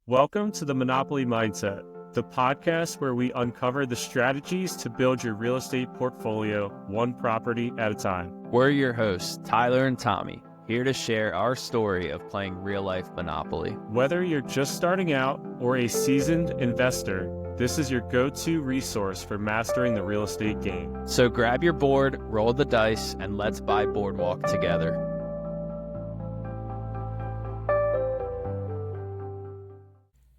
Welcome to the Monopoly Mindset, the podcast where we uncover the strategies to build your real estate portfolio one property at a time. We're your hosts, Tyler and Tommy, here to share our story of playing real-life Monopoly. Whether you're just starting out or a seasoned investor, this is your go-to resource for mastering the real estate game. So grab your board, roll the dice, and let's buy Boardwalk together.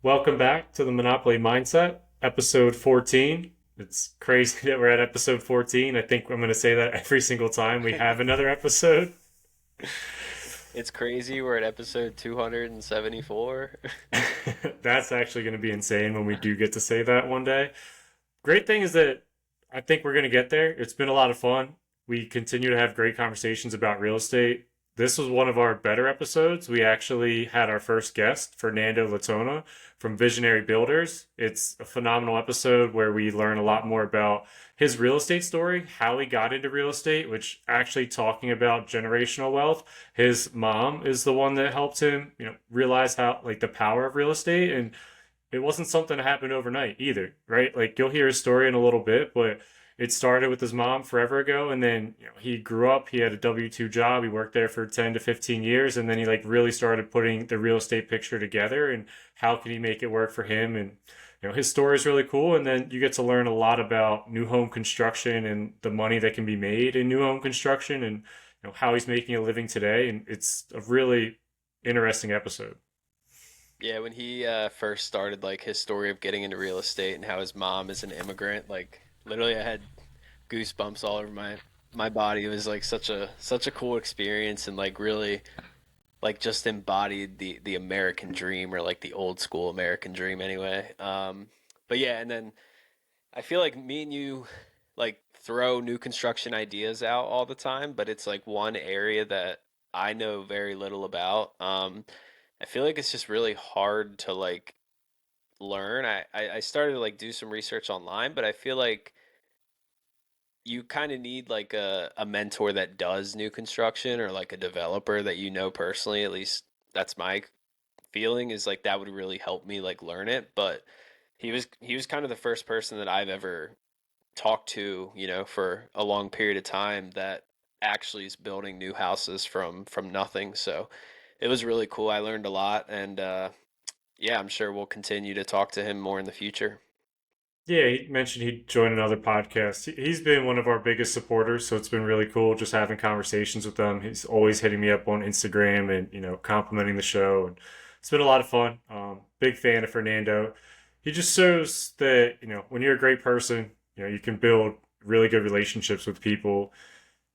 Welcome back to the Monopoly Mindset, episode 14. It's crazy that we're at episode 14. I think I'm going to say that every single time we have another episode. It's crazy. We're at episode 274. That's actually going to be insane when we do get to say that one day. Great thing is that I think we're going to get there. It's been a lot of fun. We continue to have great conversations about real estate. This was one of our better episodes. We actually had our first guest, Fernando Letona from Visionary Builders. It's a phenomenal episode where we learn a lot more about his real estate story, how he got into real estate, which actually talking about generational wealth. His mom is the one that helped him, realize how the power of real estate, and it wasn't something that happened overnight either, right? You'll hear his story in a little bit, but it started with his mom forever ago, and then he grew up. He had a W-2 job. He worked there for 10 to 15 years, and then he really started putting the real estate picture together and how can he make it work for him. And his story is really cool. And then you get to learn a lot about new home construction and the money that can be made in new home construction, and how he's making a living today. And it's a really interesting episode. Yeah, when he first started, his story of getting into real estate and how his mom is an immigrant, literally I had goosebumps all over my body. It was such a cool experience, and really just embodied the American dream, or the old school American dream anyway. But yeah, and then I feel like me and you throw new construction ideas out all the time, but it's one area that I know very little about. I feel like it's just really hard to learn. I started to do some research online, but I feel like you kind of need a mentor that does new construction, or a developer that personally. At least that's my feeling, is that would really help me learn it. But he was kind of the first person that I've ever talked to, for a long period of time, that actually is building new houses from nothing. So it was really cool. I learned a lot, and yeah, I'm sure we'll continue to talk to him more in the future. Yeah, he mentioned he'd join another podcast. He's been one of our biggest supporters, so it's been really cool just having conversations with him. He's always hitting me up on Instagram and, complimenting the show. And it's been a lot of fun. Big fan of Fernando. He just shows that, when you're a great person, you can build really good relationships with people.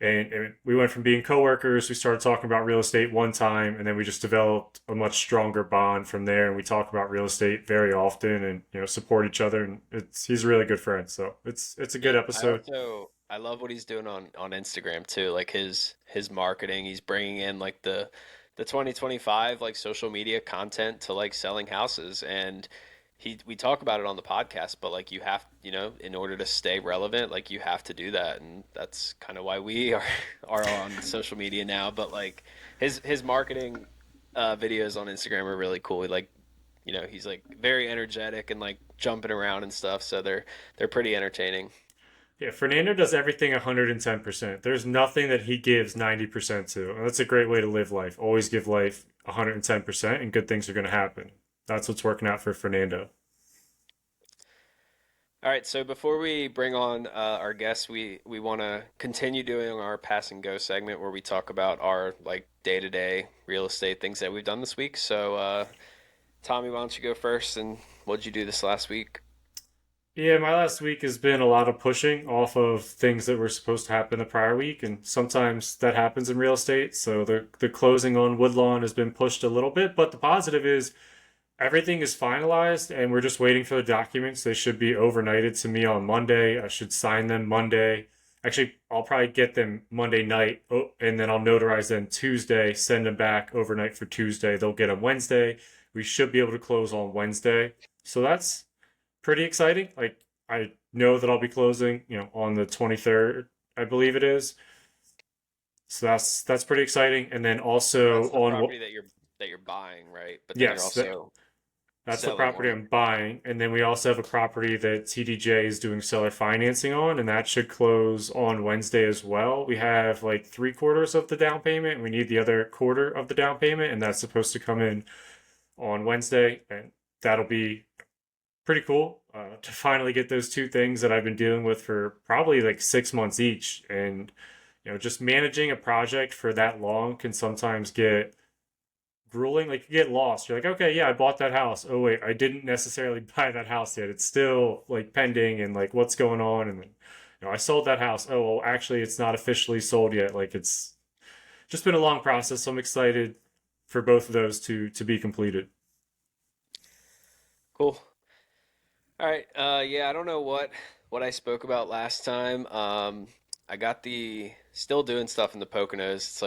And we went from being coworkers, we started talking about real estate one time, and then we just developed a much stronger bond from there. And we talk about real estate very often, and support each other. And he's a really good friend, so it's a good episode. I love what he's doing on Instagram too. His marketing. He's bringing in the 2025 social media content to selling houses, and we talk about it on the podcast, but you have, in order to stay relevant, you have to do that. And that's kind of why we are on social media now. But his marketing videos on Instagram are really cool. He's very energetic and jumping around and stuff. So they're pretty entertaining. Yeah, Fernando does everything 110%. There's nothing that he gives 90% to. And that's a great way to live life. Always give life 110%, and good things are going to happen. That's what's working out for Fernando. All right, so before we bring on our guests, we want to continue doing our pass and go segment, where we talk about our day-to-day real estate things that we've done this week. So Tommy, why don't you go first, and what did you do this last week? Yeah, my last week has been a lot of pushing off of things that were supposed to happen the prior week, and sometimes that happens in real estate. So the closing on Woodlawn has been pushed a little bit, but the positive is everything is finalized, and we're just waiting for the documents. They should be overnighted to me on Monday. I should sign them Monday. Actually, I'll probably get them Monday night, and then I'll notarize them Tuesday, send them back overnight for Tuesday. They'll get them Wednesday. We should be able to close on Wednesday. So that's pretty exciting. I know that I'll be closing, on the 23rd, I believe it is. So that's pretty exciting. And then also That's the on property that you're buying, right? But then you're yes, also That's the Selling property one. I'm buying. And then we also have a property that TDJ is doing seller financing on, and that should close on Wednesday as well. We have like 3/4 of the down payment, and we need the other quarter of the down payment, and that's supposed to come in on Wednesday. And that'll be pretty cool to finally get those two things that I've been dealing with for probably like 6 months each. And, just managing a project for that long can sometimes get grueling. Like you get lost. You're like, okay, yeah, I bought that house. Oh wait, I didn't necessarily buy that house yet. It's still like pending and like what's going on. And then, I sold that house. Oh well, actually, it's not officially sold yet. Like it's just been a long process. So I'm excited for both of those to be completed. Cool. All right. Yeah, I don't know what I spoke about last time. I got the still doing stuff in the Poconos.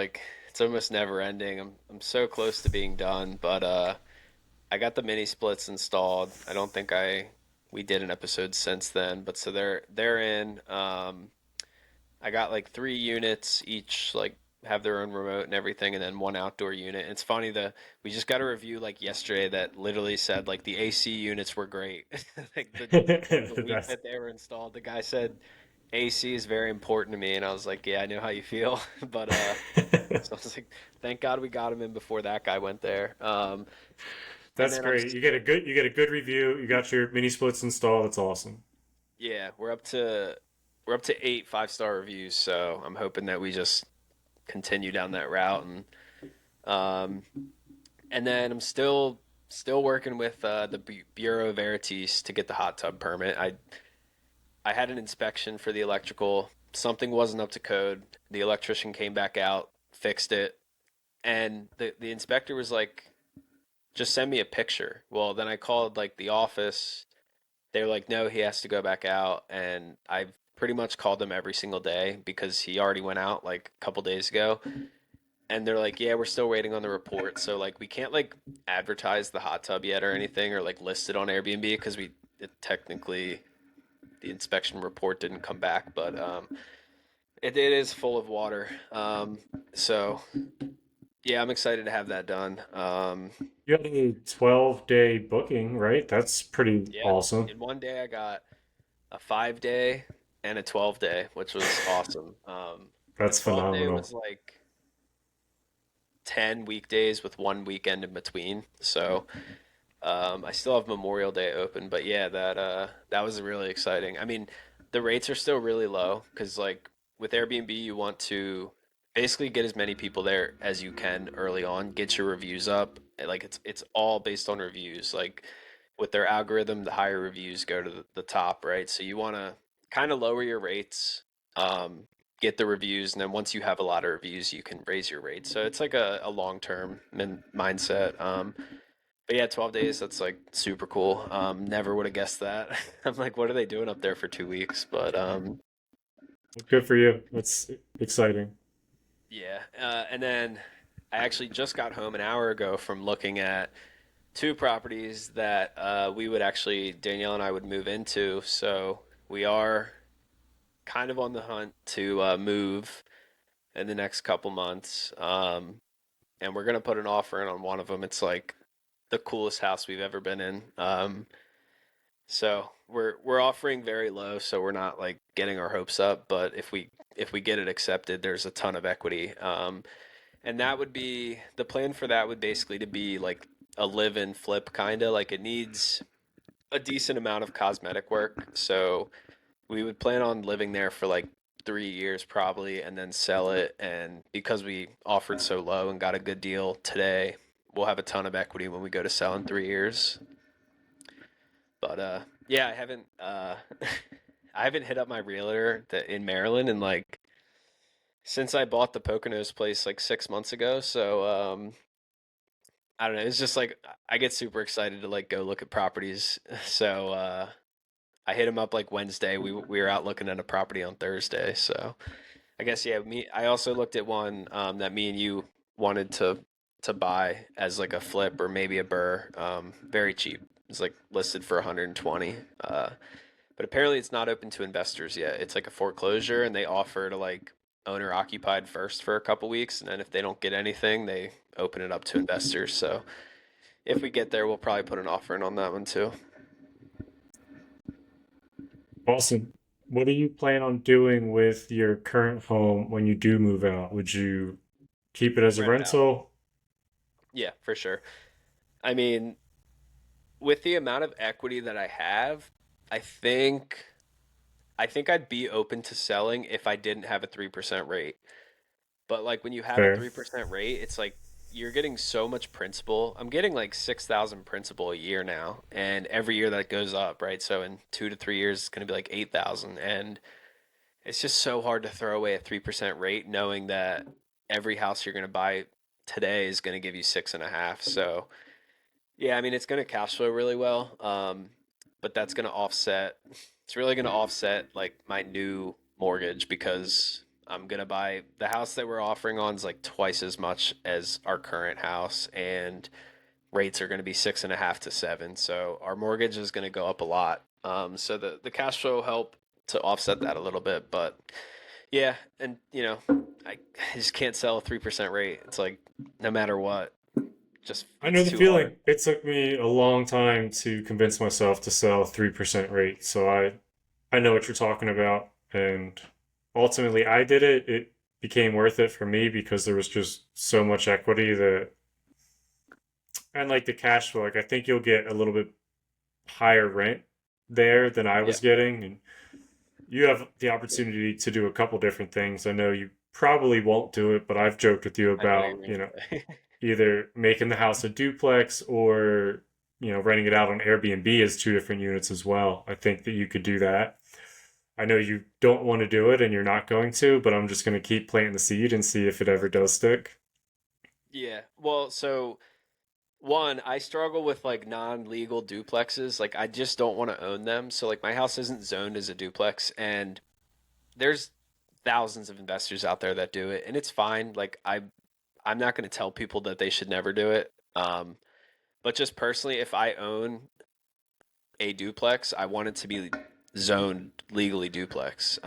It's almost never ending. I'm so close to being done, but I got the mini splits installed. I don't think I we did an episode since then, but so they're in. I got like 3 units each, like have their own remote and everything, and then one outdoor unit. And it's funny, the we just got a review like yesterday that literally said like the AC units were great. Like the week That's that they were installed, the guy said AC is very important to me, and I was like, yeah, I know how you feel. But so I was like, thank God we got him in before that guy went there. And that's then great. You get a good review. You got your mini splits installed. That's awesome. yeah, we're up to 8 5-star reviews, so I'm hoping that we just continue down that route. Um, and then I'm still working with the Bureau Veritas to get the hot tub permit. I had an inspection for the electrical. Something wasn't up to code. The electrician came back out, fixed it, and the inspector was like, "Just send me a picture." Well, then I called like the office. They were like, "No, he has to go back out," and I've pretty much called him every single day because he already went out like a couple days ago. And they're like, yeah, we're still waiting on the report. So like we can't like advertise the hot tub yet or anything or like list it on Airbnb because technically the inspection report didn't come back, but it is full of water. So yeah, I'm excited to have that done. You had a 12-day booking, right? That's pretty Yeah, awesome. in one day I got a 5 day and a 12 day, which was awesome. The That's 12 day phenomenal. was like 10 weekdays with one weekend in between. So I still have Memorial Day open, but yeah, that was really exciting. I mean, the rates are still really low because like with Airbnb, you want to basically get as many people there as you can early on, get your reviews up. Like it's all based on reviews. Like with their algorithm, the higher reviews go to the top, right? So you want to kind of lower your rates, um, get the reviews, and then once you have a lot of reviews, you can raise your rates. So it's like a long term mindset. But yeah, 12 days, that's like super cool. Never would have guessed that. I'm like, what are they doing up there for 2 weeks? But Good for you. That's exciting. yeah. And then I actually just got home an hour ago from looking at two properties that we would actually, Danielle and I would move into. So we are kind of on the hunt to move in the next couple months. And we're going to put an offer in on one of them. It's like the coolest house we've ever been in. So we're offering very low, so we're not like getting our hopes up. But if we get it accepted, there's a ton of equity. And that would be the plan for that would basically to be like a live-in flip kind of like it needs a decent amount of cosmetic work. So we would plan on living there for like 3 years probably, and then sell it. And because we offered so low and got a good deal today, we'll have a ton of equity when we go to sell in 3 years. But yeah, I haven't I haven't hit up my realtor in Maryland and like since I bought the Poconos place like 6 months ago. So I don't know. It's just like I get super excited to like go look at properties. So I hit him up like Wednesday. We were out looking at a property on Thursday. So I guess yeah. I also looked at one that me and you wanted to buy as like a flip or maybe a burr. Very cheap. It's like listed for 120. But apparently it's not open to investors yet. It's like a foreclosure, and they offer to like owner occupied first for a couple weeks, and then if they don't get anything, they open it up to investors. So if we get there, we'll probably put an offer in on that one too. Awesome. What do you plan on doing with your current home when you do move out? Would you keep it as a Rent it out. rental? Yeah, for sure. I mean, with the amount of equity that I have, I think I think I'd be open to selling if I didn't have a 3% rate. But like when you have a Fair. 3% rate, it's like you're getting so much principal. I'm getting like 6,000 principal a year now, and every year that goes up, right? So in 2 to 3 years, it's going to be like 8,000, and it's just so hard to throw away a 3% rate, knowing that every house you're going to buy today is going to give you 6.5. So yeah, I mean it's going to cash flow really well, but that's going to offset. It's really going to offset like my new mortgage because I'm going to buy the house that we're offering on is like twice as much as our current house, and rates are going to be 6.5 to 7. So our mortgage is going to go up a lot. So the cash flow will help to offset that a little bit, but yeah, and I just can't sell a 3% rate. It's like no matter what, just I know it's the too hard. feeling. It took me a long time to convince myself to sell 3% rate. So I know what you're talking about. And ultimately I did it. It became worth it for me because there was just so much equity that and like the cash flow, like I think you'll get a little bit higher rent there than I Yeah, was getting. And you have the opportunity to do a couple different things. I know you probably won't do it, but I've joked with you I know what you're about, gonna say. either making the house a duplex or, renting it out on Airbnb as two different units as well. I think that you could do that. I know you don't want to do it and you're not going to, but I'm just going to keep planting the seed and see if it ever does stick. Yeah. Well, so one, I struggle with like non-legal duplexes. Like I just don't want to own them. So like my house isn't zoned as a duplex, and there's thousands of investors out there that do it, and it's fine. Like I'm not going to tell people that they should never do it. But just personally, if I own a duplex, I want it to be zoned legally duplex.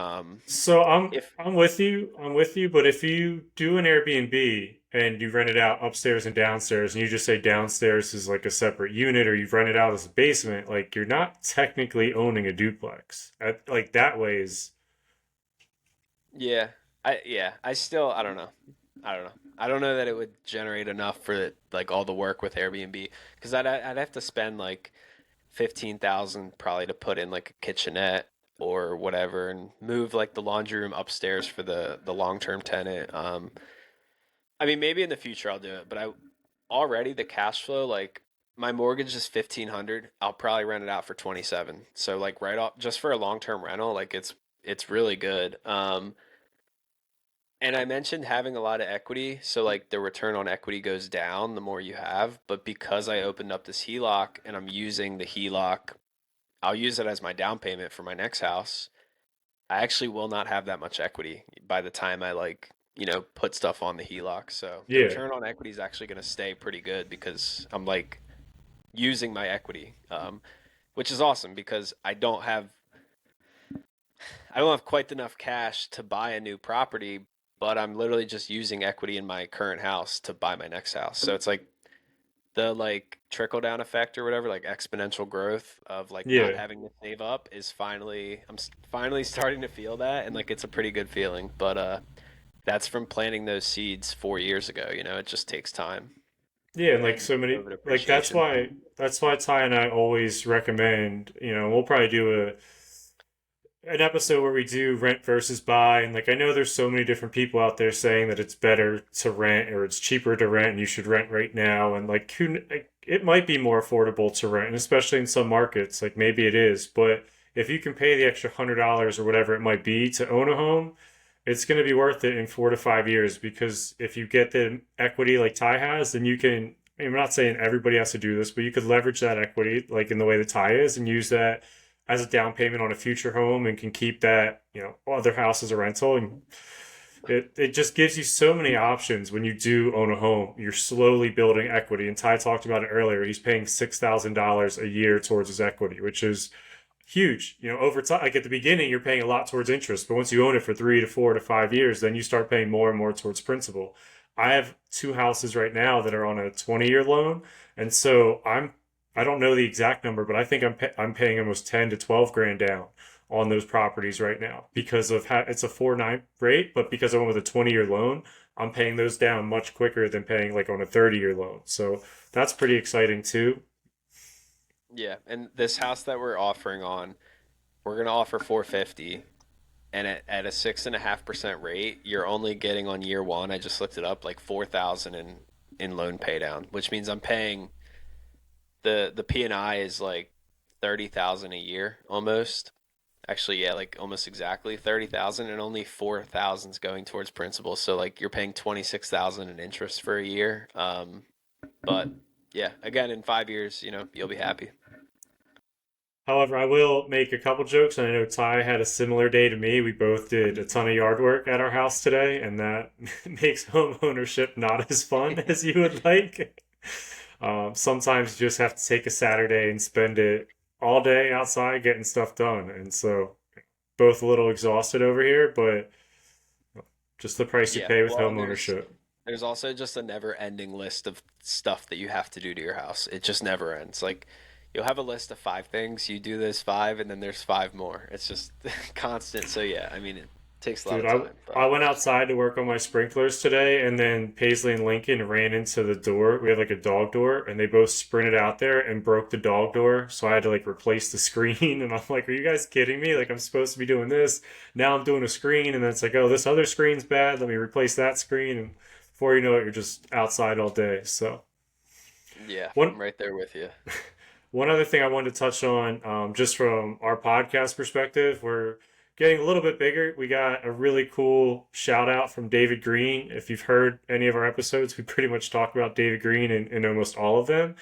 So I'm If I'm with you. I'm with you, but if you do an Airbnb and you rent it out upstairs and downstairs and you just say downstairs is like a separate unit or you rent it out as a basement, like you're not technically owning a duplex. Like that way is I still I don't know. I don't know. I don't know that it would generate enough for like all the work with Airbnb because I'd have to spend like 15,000 probably to put in like a kitchenette or whatever and move like the laundry room upstairs for the long-term tenant. I mean maybe in the future I'll do it, but I already the cash flow like my mortgage is 1,500. I'll probably rent it out for 27. So like right off just for a long-term rental, like it's really good. And I mentioned having a lot of equity, so like the return on equity goes down the more you have, but because I opened up this HELOC and I'm using the HELOC, I'll use it as my down payment for my next house. I actually will not have that much equity by the time I like, put stuff on the HELOC. So the yeah. return on equity is actually going to stay pretty good because I'm like using my equity, which is awesome because I don't have quite enough cash to buy a new property, but I'm literally just using equity in my current house to buy my next house. So it's like the like trickle down effect or whatever, like exponential growth of like not Yeah. having to save up is finally starting to feel that, and like it's a pretty good feeling. But that's from planting those seeds 4 years ago. It just takes time Yeah, and like and so many COVID like appreciation. that's why Ty and I always recommend, we'll probably do an episode where we do rent versus buy. And like I know there's so many different people out there saying that it's better to rent or it's cheaper to rent and you should rent right now. And like it might be more affordable to rent, and especially in some markets, like maybe it is. But if you can pay the extra $100 or whatever it might be to own a home, it's going to be worth it in 4 to 5 years because if you get the equity like Ty has, then you can. I'm not saying everybody has to do this, but you could leverage that equity like in the way that Ty is and use that as a down payment on a future home and can keep that, other house as a rental. And it just gives you so many options when you do own a home. You're slowly building equity. And Ty talked about it earlier. He's paying $6,000 a year towards his equity, which is huge. Over time, like at the beginning, you're paying a lot towards interest, but once you own it for 3 to 4 to 5 years, then you start paying more and more towards principal. I have two houses right now that are on a 20-year loan, and so I don't know the exact number, but I think I'm paying almost 10 to 12 grand down on those properties right now because of how it's a 4.9 rate, but because I went with a 20-year loan, I'm paying those down much quicker than paying like on a 30-year loan. So that's pretty exciting too. Yeah, and this house that we're offering on, we're gonna offer 450, and at a 6.5% rate, you're only getting on year one. I just looked it up, like 4,000 in loan pay down, which means I'm paying the P&I is like 30,000 a year almost. Actually, yeah, like almost exactly 30,000, and only 4,000 is going towards principal. So like you're paying 26,000 in interest for a year. But yeah, again, in 5 years, you'll be happy. However, I will make a couple jokes. I know Ty had a similar day to me. We both did a ton of yard work at our house today, and that makes home ownership not as fun as you would like. Sometimes you just have to take a Saturday and spend it all day outside getting stuff done. And so, both a little exhausted over here, but just the price you Yeah. pay with Well, home and ownership. there's also just a never-ending list of stuff that you have to do to your house. It just never ends. Like you'll have a list of five things, you do those five, and then there's five more. It's just constant. So yeah, I mean, it takes a lot Dude, of time, I but went outside to work on my sprinklers today, and then Paisley and Lincoln ran into the door. We have like a dog door, and they both sprinted out there and broke the dog door. So I had to like replace the screen. And I'm like, are you guys kidding me? Like, I'm supposed to be doing this. Now I'm doing a screen, and then it's like, oh, this other screen's bad. Let me replace that screen. And before you know it, you're just outside all day. So, yeah, one I'm right there with you. One other thing I wanted to touch on, just from our podcast perspective, we're getting a little bit bigger. We got a really cool shout out from David Green. If you've heard any of our episodes, we pretty much talk about David Green in almost all of them.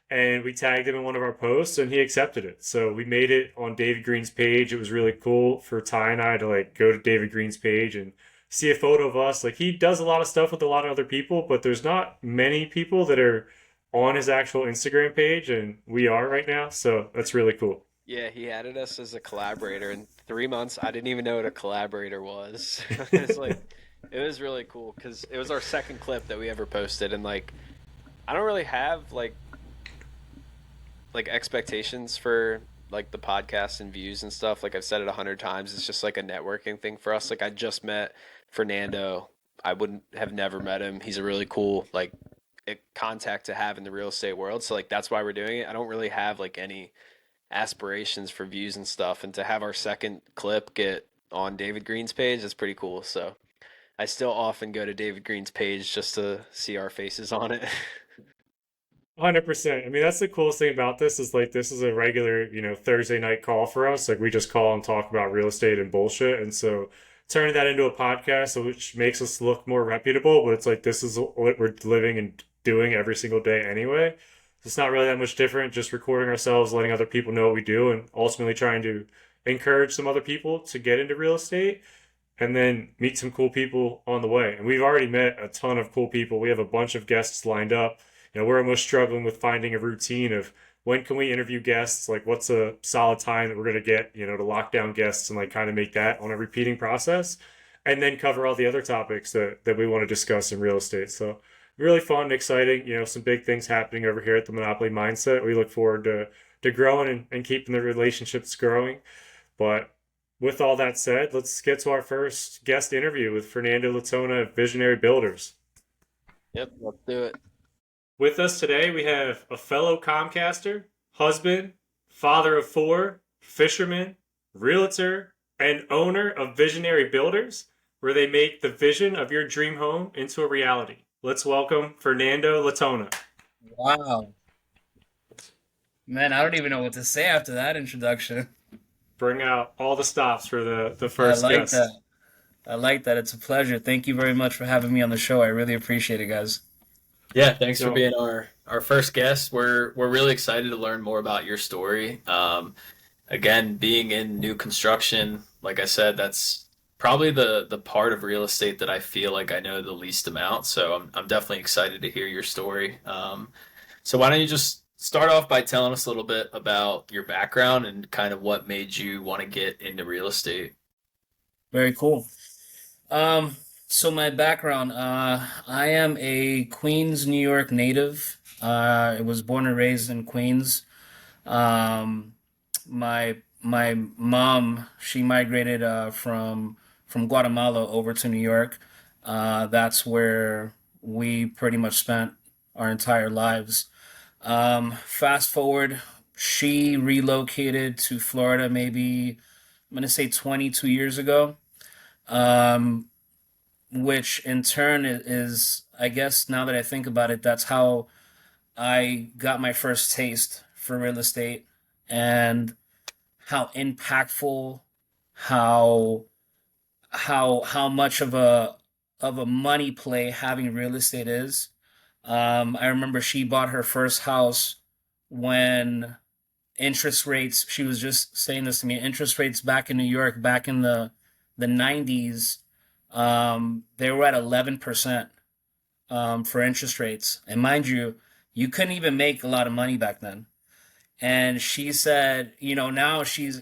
And we tagged him in one of our posts and he accepted it. So we made it on David Green's page. It was really cool for Ty and I to like go to David Green's page and see a photo of us. Like he does a lot of stuff with a lot of other people, but there's not many people that are on his actual Instagram page, and we are right now. So that's really cool. Yeah, he added us as a collaborator in 3 months. I didn't even know what a collaborator was. It's like it was really cool because it was our second clip that we ever posted, and like I don't really have like expectations for like the podcast and views and stuff. Like I've said it 100 times, it's just like a networking thing for us. Like I just met Fernando. I wouldn't have never met him. He's a really cool like contact to have in the real estate world. So like that's why we're doing it. I don't really have like any aspirations for views and stuff. And to have our second clip get on David Green's page is pretty cool. So I still often go to David Green's page just to see our faces on it. 100%. I mean, that's the coolest thing about this is like this is a regular, Thursday night call for us. Like we just call and talk about real estate and bullshit. And so turning that into a podcast, which makes us look more reputable, but it's like this is what we're living and doing every single day anyway. It's not really that much different, just recording ourselves, letting other people know what we do, and ultimately trying to encourage some other people to get into real estate and then meet some cool people on the way. And we've already met a ton of cool people. We have a bunch of guests lined up. We're almost struggling with finding a routine of when can we interview guests, like what's a solid time that we're going to get, to lock down guests and like kind of make that on a repeating process and then cover all the other topics that we want to discuss in real estate. So really fun and exciting, some big things happening over here at the Monopoly Mindset. We look forward to growing and keeping the relationships growing. But with all that said, let's get to our first guest interview with Fernando Letona of Visionary Builders. Yep, let's do it. With us today, we have a fellow Comcaster, husband, father of four, fisherman, realtor, and owner of Visionary Builders, where they make the vision of your dream home into a reality. Let's welcome Fernando Letona. Wow. Man, I don't even know what to say after that introduction. Bring out all the stops for the I first like guest. that. I like that. It's a pleasure. Thank you very much for having me on the show. I really appreciate it, guys. Yeah, thanks for So, being our first guest. We're really excited to learn more about your story. Again, being in new construction, like I said, that's probably the part of real estate that I feel like I know the least amount. So I'm definitely excited to hear your story. So why don't you just start off by telling us a little bit about your background and kind of what made you want to get into real estate? Very cool. Um, So my background, I am a Queens, New York native. I was born and raised in Queens. Um, my mom, she migrated from Guatemala over to New York. That's where we pretty much spent our entire lives. Fast forward, she relocated to Florida maybe I'm gonna say 22 years ago. Um, which in turn is, I guess now that I think about it, that's how I got my first taste for real estate and how impactful, how how much of a money play having real estate is. I remember she bought her first house when interest rates, she was just saying this to me, interest rates back in New York back in the 90s, they were at 11% for interest rates. And mind you, you couldn't even make a lot of money back then. And she said, now she's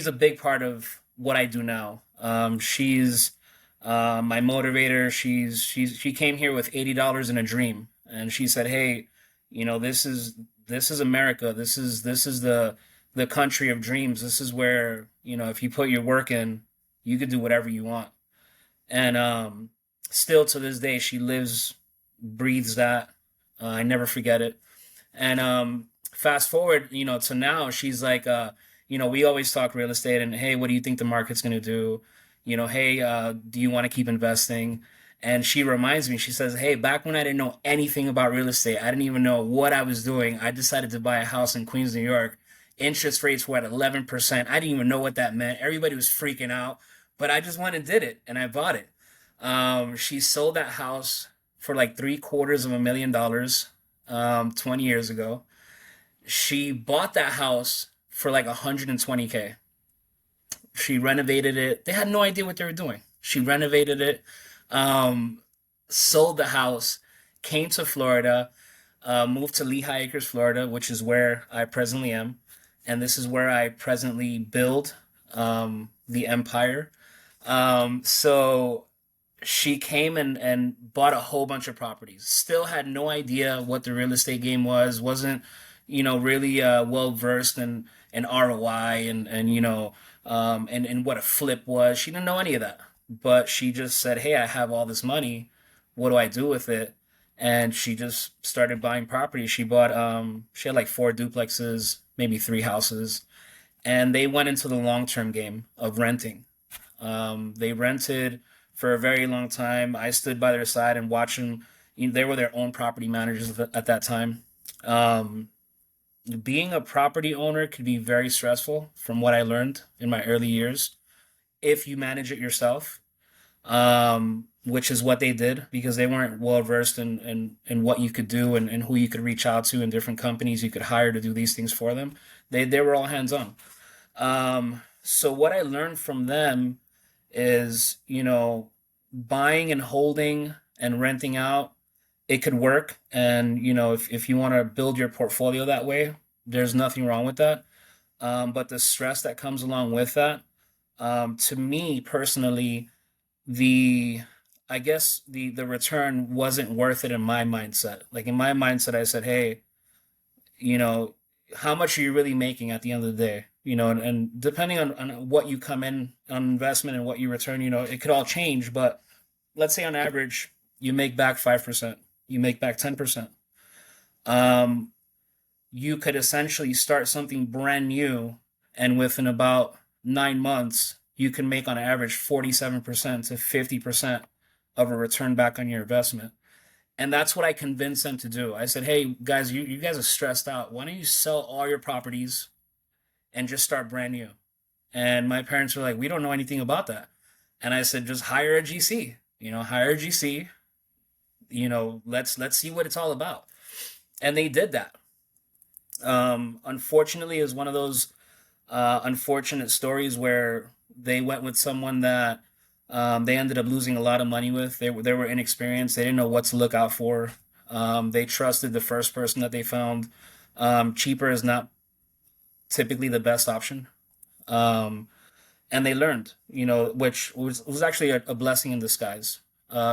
a big part of what I do now. She's my motivator. She came here with $80 in a dream, and she said, "Hey, this is America. This is the country of dreams. This is where if you put your work in, you could do whatever you want." And still to this day, she lives, breathes that. I never forget it. And fast forward, to now, she's like, we always talk real estate and hey, what do you think the market's going to do? Hey, do you want to keep investing? And she reminds me, she says, hey, back when I didn't know anything about real estate, I didn't even know what I was doing. I decided to buy a house in Queens, New York. Interest rates were at 11%. I didn't even know what that meant. Everybody was freaking out, but I just went and did it and I bought it. She sold that house for like $750,000 20 years ago. She bought that house for like 120K. She renovated it. They had no idea what they were doing. She renovated it, um, sold the house, came to Florida, moved to Lehigh Acres, Florida, which is where I presently am. And this is where I presently build the empire. So she came and bought a whole bunch of properties. Still had no idea what the real estate game was. Wasn't really well versed in ROI and what a flip was. She didn't know any of that. But she just said, "Hey, I have all this money. What do I do with it?" And she just started buying property. She had like four duplexes, maybe three houses, and they went into the long-term game of renting. They rented for a very long time. I stood by their side and watched them. They were their own property managers at that time. Um, Being a property owner could be very stressful, from what I learned in my early years, if you manage it yourself, which is what they did because they weren't well versed in what you could do and who you could reach out to and different companies you could hire to do these things for them. They were all hands on. So what I learned from them is, buying and holding and renting out, it could work. And, if you want to build your portfolio that way, there's nothing wrong with that. But the stress that comes along with that, to me personally, the I guess the return wasn't worth it in my mindset. Like in my mindset, I said, hey, you know, how much are you really making at the end of the day? And depending on what you come in on investment and what you return, it could all change. But let's say on average, you make back 5%, you make back 10%. Um, you could essentially start something brand new, and within about 9 months, you can make on average 47% to 50% of a return back on your investment. And that's what I convinced them to do. I said, hey, guys, you guys are stressed out. Why don't you sell all your properties and just start brand new? And my parents were like, we don't know anything about that. And I said, just hire a GC, hire a GC, let's see what it's all about. And they did that. Unfortunately, is one of those unfortunate stories where they went with someone that they ended up losing a lot of money with. They were inexperienced. They didn't know what to look out for. They trusted the first person that they found. Cheaper is not typically the best option. Um, and they learned, which was actually a blessing in disguise,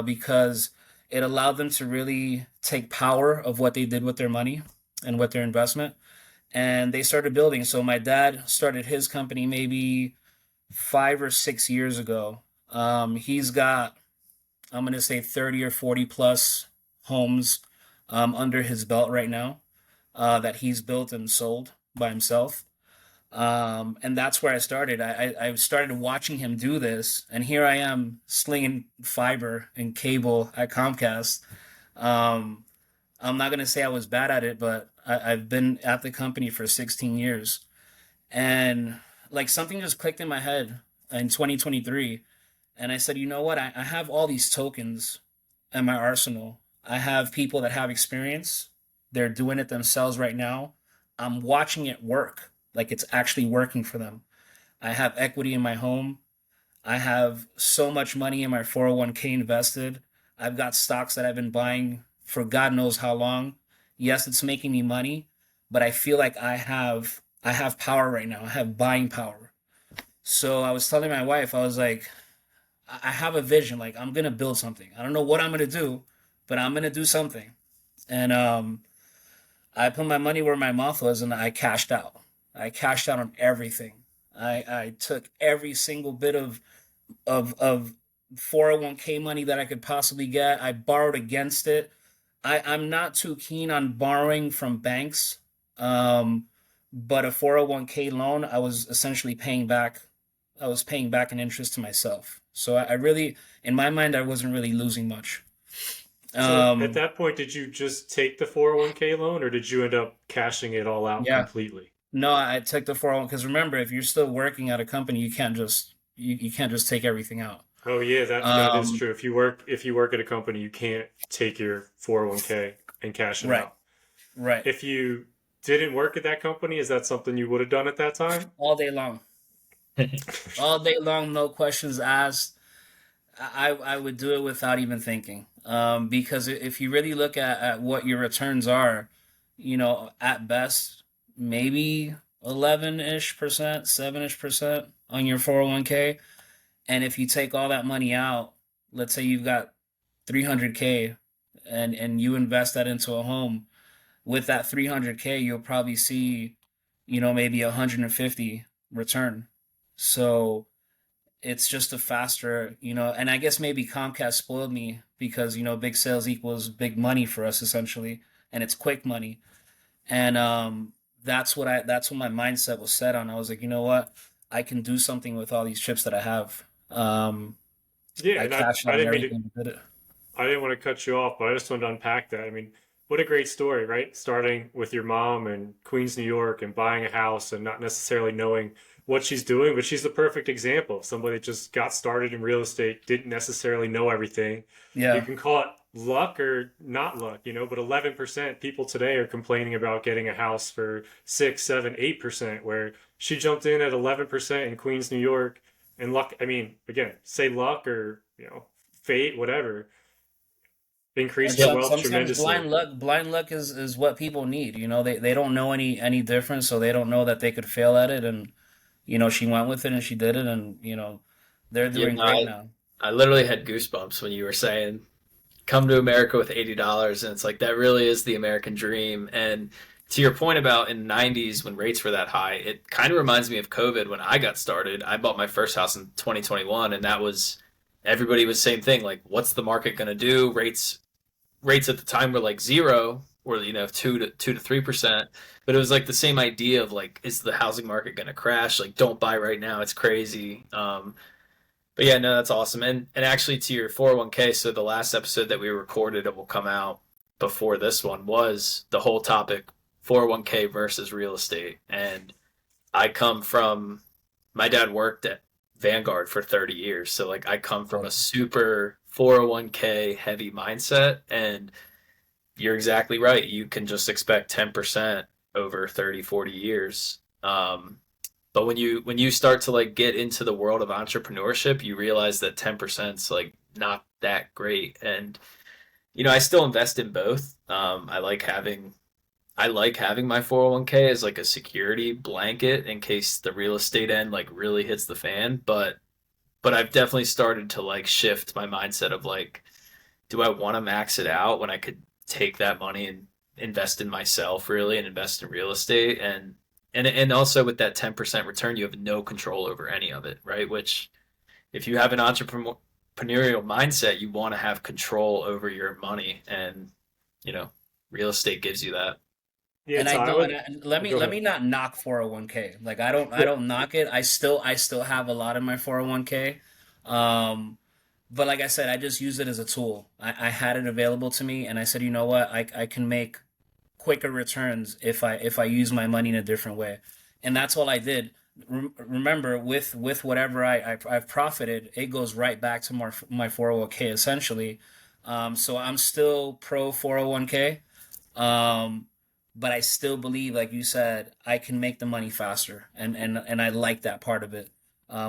because it allowed them to really take power of what they did with their money and with their investment, and they started building. So my dad started his company maybe 5 or 6 years ago. He's got, I'm gonna say, 30 or 40 plus homes under his belt right now, that he's built and sold by himself. And that's where I started. I started watching him do this, and here I am slinging fiber and cable at Comcast. Um, I'm not gonna say I was bad at it, but I've been at the company for 16 years, and like something just clicked in my head in 2023, and I said, you know what? I have all these tokens in my arsenal. I have people that have experience. They're doing it themselves right now. I'm watching it work. Like it's actually working for them. I have equity in my home. I have so much money in my 401k invested. I've got stocks that I've been buying for God knows how long. Yes, it's making me money, but I feel like I have power right now. I have buying power. So I was telling my wife, I was like, I have a vision. Like I'm gonna build something. I don't know what I'm gonna do, but I'm gonna do something. And I put my money where my mouth was, and I cashed out. I cashed out on everything. I took every single bit of 401k money that I could possibly get. I borrowed against it. I'm not too keen on borrowing from banks, um, but a 401k loan, I was essentially paying back. I was paying back an interest to myself. So I really, in my mind, I wasn't really losing much. So at Um, that point, did you just take the 401k loan or did you end up cashing it all out yeah, completely? no, I took the 401 because remember, if you're still working at a company, you can't just take everything out. Oh yeah, that is Um, true. If you work at a company, you can't take your 401k and cash it right, out. right, If you didn't work at that company, is that something you would have done at that time? all day long, all day long, no questions asked. I would do it without even thinking. Because if you really look at what your returns are, at best, maybe 11-ish%, 7-ish% on your 401k. And if you take all that money out, let's say you've got 300k, and you invest that into a home, with that 300k, you'll probably see, maybe 150 return. So it's just a faster, and I guess maybe Comcast spoiled me because, big sales equals big money for us essentially, and it's quick money. And that's what my mindset was set on. I was like, you know what? I can do something with all these chips that I have. Yeah, I and I, cashed I out on didn't mean to everything and did it. I didn't want to cut you off, but I just wanted to unpack that. I mean, what a great story, right? Starting with your mom in Queens, New York, and buying a house and not necessarily knowing what she's doing, but she's the perfect example of somebody that just got started in real estate, didn't necessarily know everything. You Yeah. can call it luck or not luck, but 11% people today are complaining about getting a house for 6, 7, 8%, where she jumped in at 11% in Queens, New York. And luck, I mean, again, say luck or, fate, whatever, And increased her Yeah. wealth sometimes tremendously. blind luck is what people need. They don't know any difference, so they don't know that they could fail at it. And she went with it and she did it, and they're Yeah, doing no, great now. I literally had goosebumps when you were saying come to America with $80, and it's like that really is the American dream. And to your point about in the 90s when rates were that high, it kind of reminds me of COVID when I got started. I bought my first house in 2021, and that was everybody was same thing, like what's the market going to do? Rates at the time were like zero or 2 to 3%, but it was like the same idea of like is the housing market going to crash? Like don't buy right now, it's crazy. But yeah, no, that's awesome. And actually to your 401k, so the last episode that we recorded, it will come out before this one, was the whole topic 401k versus real estate. And I come from my dad worked at Vanguard for 30 years. So like I come from a super 401k heavy mindset, and you're exactly right. You can just expect 10% over 30, 40 years. But when you start to like get into the world of entrepreneurship, you realize that 10% is like not that great. And I still invest in both. I like having I like having my 401k as like a security blanket in case the real estate end like really hits the fan, but I've definitely started to like shift my mindset of like, do I want to max it out when I could take that money and invest in myself really and invest in real estate and also with that 10% return, you have no control over any of it, right? Which if you have an entrepreneurial mindset, you want to have control over your money and you know, real estate gives you that. Yeah, And I so I don't, would and I, let me go let ahead. me not knock 401k. Like I Yeah, don't knock it. I still have a lot in my 401k. Um, but like I said, I just use it as a tool. I had it available to me, and I said, you know what, I can make quicker returns if I use my money in a different way, and that's all I did. Remember, with whatever I've profited, it goes right back to my 401k essentially. So I'm still pro 401k. Um, but I still believe, like you said, I can make the money faster, and I like that part of it,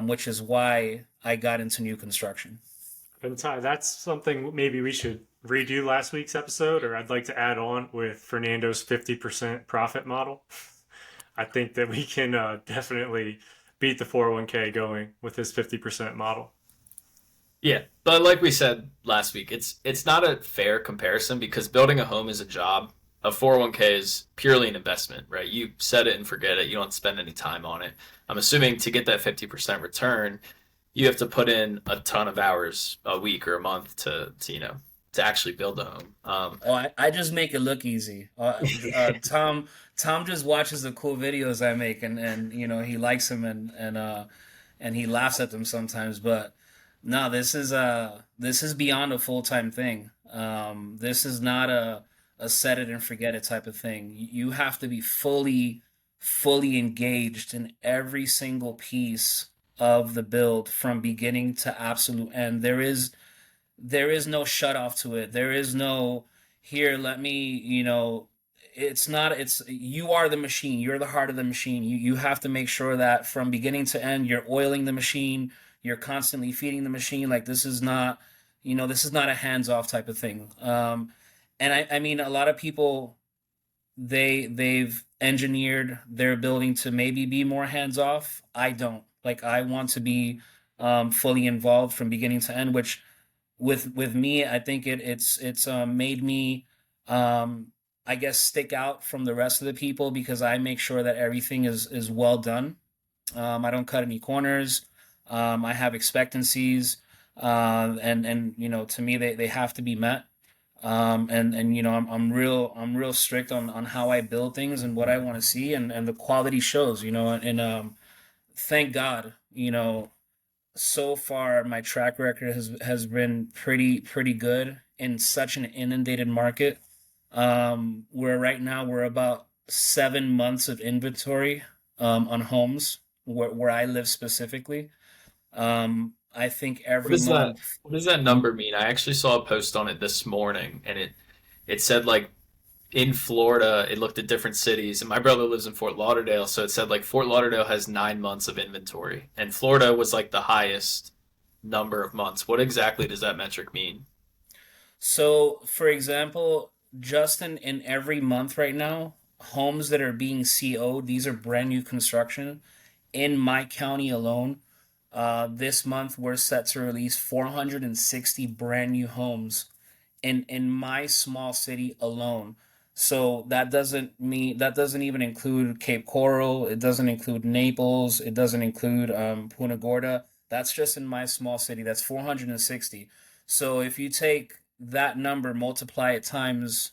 which is why I got into new construction. and Ty, that's something maybe we should redo last week's episode, or I'd like to add on with Fernando's 50% profit model. I think that we can definitely beat the 401k going with his 50% model. Yeah, but like we said last week, it's not a fair comparison because building a home is a job. A 401k is purely an investment, right? You set it and forget it. You don't spend any time on it. I'm assuming to get that 50% return, you have to put in a ton of hours a week or a month to to actually build a home. Oh, I just make it look easy. Tom just watches the cool videos I make, and he likes them, and he laughs at them sometimes. But no, this is beyond a full-time thing. This is not a set it and forget it type of thing. You have to be fully engaged in every single piece of the build from beginning to absolute end. There is no shut off to it. There is no here, let me, it's not, it's, you are the machine. You're the heart of the machine. You have to make sure that from beginning to end, you're oiling the machine. You're constantly feeding the machine. Like this is not a hands off type of thing. And I mean, a lot of people, they've engineered their building to maybe be more hands off. I don't. Like, I want to be fully involved from beginning to end, which with me, I think it's made me um I guess stick out from the rest of the people because I make sure that everything is well done. I don't cut any corners. I have expectancies, and to me they have to be met. And I'm real strict on how I build things and what I want to see, and the quality shows. And thank God, so far my track record has been pretty good in such an inundated market. Where right now we're about 7 months of inventory on homes where I live specifically. I think what every does that month. what does that number mean? I actually saw a post on it this morning and it said like in Florida, it looked at different cities, and my brother lives in Fort Lauderdale, so it said like Fort Lauderdale has 9 months of inventory, and Florida was like the highest number of months. What exactly does that metric mean? So, for example, just in every month right now, homes that are being CO'd, these are brand new construction in my county alone. This month we're set to release 460 brand new homes in my small city alone. So that doesn't even include Cape Coral. It doesn't include Naples. It doesn't include Punta Gorda. That's just in my small city. That's 460. So if you take that number, multiply it times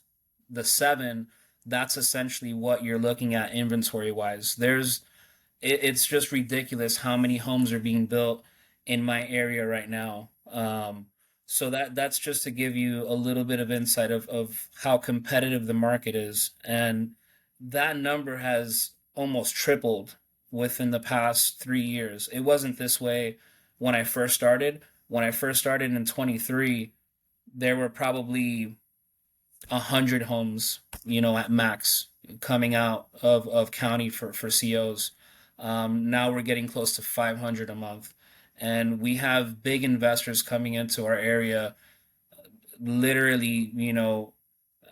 the seven, that's essentially what you're looking at inventory wise. It's just ridiculous how many homes are being built in my area right now. So that's just to give you a little bit of insight of how competitive the market is. And that number has almost tripled within the past 3 years. It wasn't this way when I first started. When I first started in 23, there were probably 100 homes, at max coming out of county for COs. Now we're getting close to 500 a month, and we have big investors coming into our area, literally,